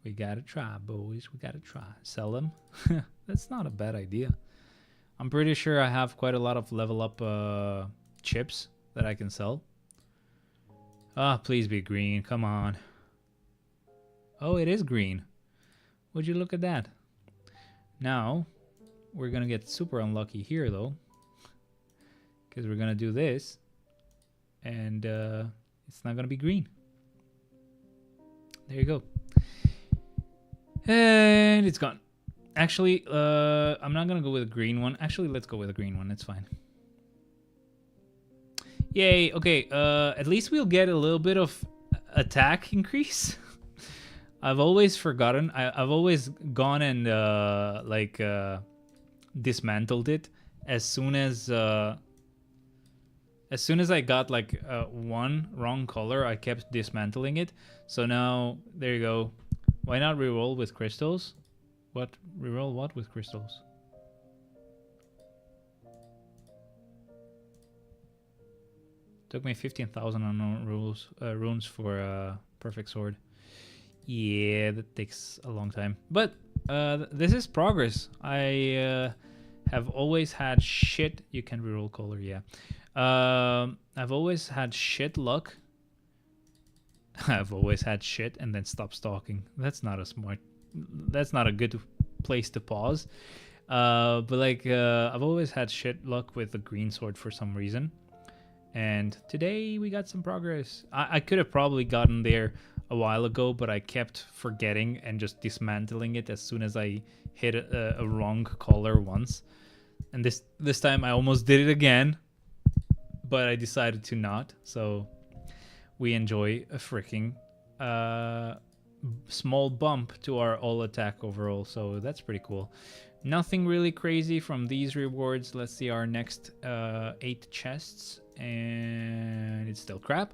Speaker 1: We gotta try, boys. We gotta try. Sell them. That's not a bad idea. I'm pretty sure I have quite a lot of level up chips that I can sell. Ah, please be green. Come on. Oh, it is green. Would you look at that? Now, we're gonna get super unlucky here, though. Because we're gonna do this. And it's not gonna be green. There you go. And it's gone. Actually, I'm not gonna go with a green one. Actually, let's go with a green one. It's fine. Yay. Okay. At least we'll get a little bit of attack increase. I've always forgotten. I've always gone and dismantled it as soon as I got like one wrong color. I kept dismantling it. So now there you go. Why not reroll with crystals? What? Reroll what with crystals? Took me 15,000 unknown runes for perfect sword. Yeah, that takes a long time. But this is progress. I have always had shit. You can reroll color, yeah. I've always had shit luck. I've always had shit and then stop stalking. That's not a smart. That's not a good place to pause. But like, I've always had shit luck with the green sword for some reason. And today we got some progress. I could have probably gotten there a while ago, but I kept forgetting and just dismantling it as soon as I hit a wrong color once. And this time I almost did it again, but I decided to not. So we enjoy a freaking small bump to our all attack overall. So that's pretty cool. Nothing really crazy from these rewards. Let's see our next 8 chests, and it's still crap.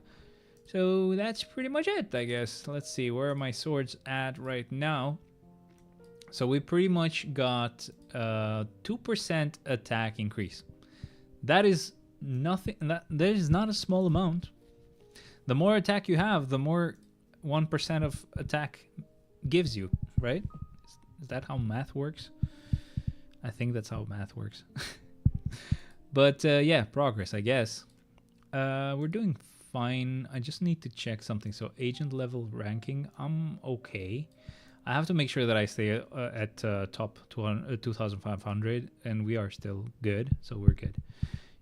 Speaker 1: So that's pretty much it, I guess. Let's see, where are my swords at right now? So we pretty much got 2% attack increase. That is nothing. That is not a small amount. The more attack you have, the more 1% of attack gives you, right? Is that how math works? I think that's how math works. But yeah, progress, I guess. We're doing fine. I just need to check something. So agent level ranking, I'm okay. I have to make sure that I stay at top 2,500, and we are still good, so we're good.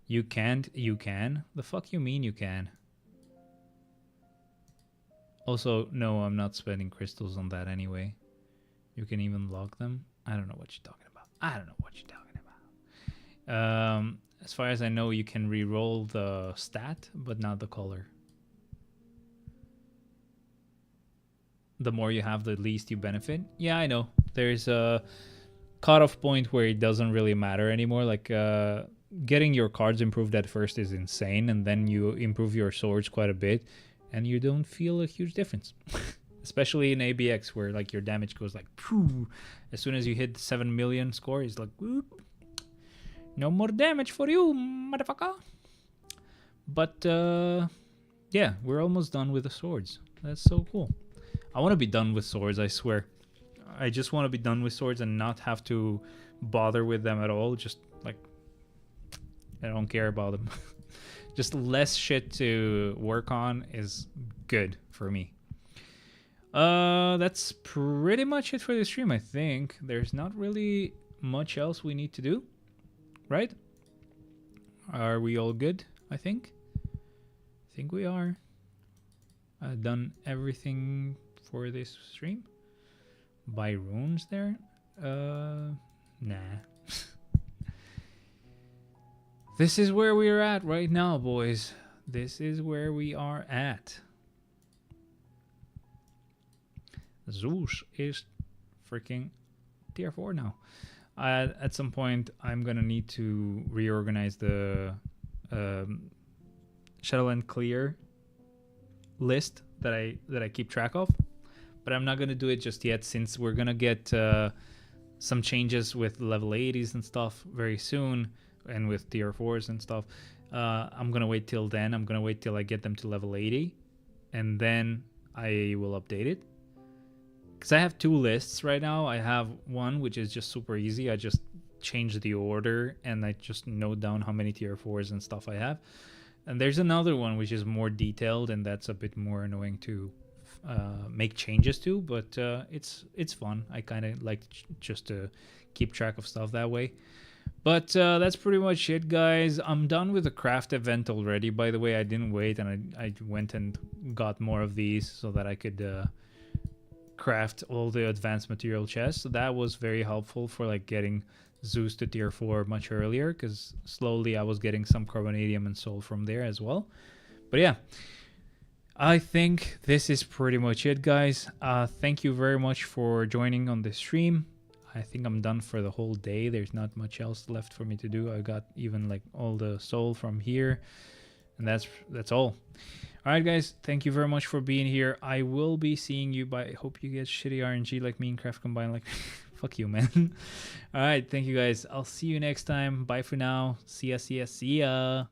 Speaker 1: You can't, you can? The fuck you mean you can? Also, no, I'm not spending crystals on that anyway. You can even log them. I don't know what you're talking about. I don't know what you're talking about. As far as I know, you can re-roll the stat, but not the color. The more you have, the least you benefit. Yeah, I know. There's a cutoff point where it doesn't really matter anymore. Like, getting your cards improved at first is insane, and then you improve your swords quite a bit, and you don't feel a huge difference. Especially in ABX, where like your damage goes like, phew. As soon as you hit 7 million score, it's like, whoop, no more damage for you, motherfucker. But yeah, we're almost done with the swords. That's so cool. I want to be done with swords, I swear. I just want to be done with swords and not have to bother with them at all. Just like, I don't care about them. Just less shit to work on is good for me. That's pretty much it for the stream, I think. There's not really much else we need to do, right? Are we all good? I think we are. I've done everything for this stream. Buy runes there? Nah. This is where we're at right now, boys. This is where we are at. Zeus is freaking tier 4 now. At some point, I'm gonna need to reorganize the Shadowland clear list that I keep track of, but I'm not gonna do it just yet, since we're gonna get some changes with level 80s and stuff very soon, and with tier 4s and stuff. I'm gonna wait till then. I'm gonna wait till I get them to level 80, and then I will update it. Because I have 2 lists right now. I have one which is just super easy. I just change the order and I just note down how many tier 4s and stuff I have. And there's another one which is more detailed, and that's a bit more annoying to make changes to, but it's fun. I kind of like just to keep track of stuff that way. But that's pretty much it, guys. I'm done with the craft event already. By the way, I didn't wait, and I went and got more of these so that I could craft all the advanced material chests. So that was very helpful for like getting Zeus to tier 4 much earlier, because slowly I was getting some carbonadium and soul from there as well. But yeah, I think this is pretty much it, guys. Thank you very much for joining on this stream. I think I'm done for the whole day. There's not much else left for me to do. I got even like all the soul from here, and that's all. All right, guys, thank you very much for being here. I will be seeing you. I hope you get shitty RNG like me and Craft combined. Like Fuck you, man. All right, thank you guys. I'll see you next time. Bye for now. See ya, see ya, see ya.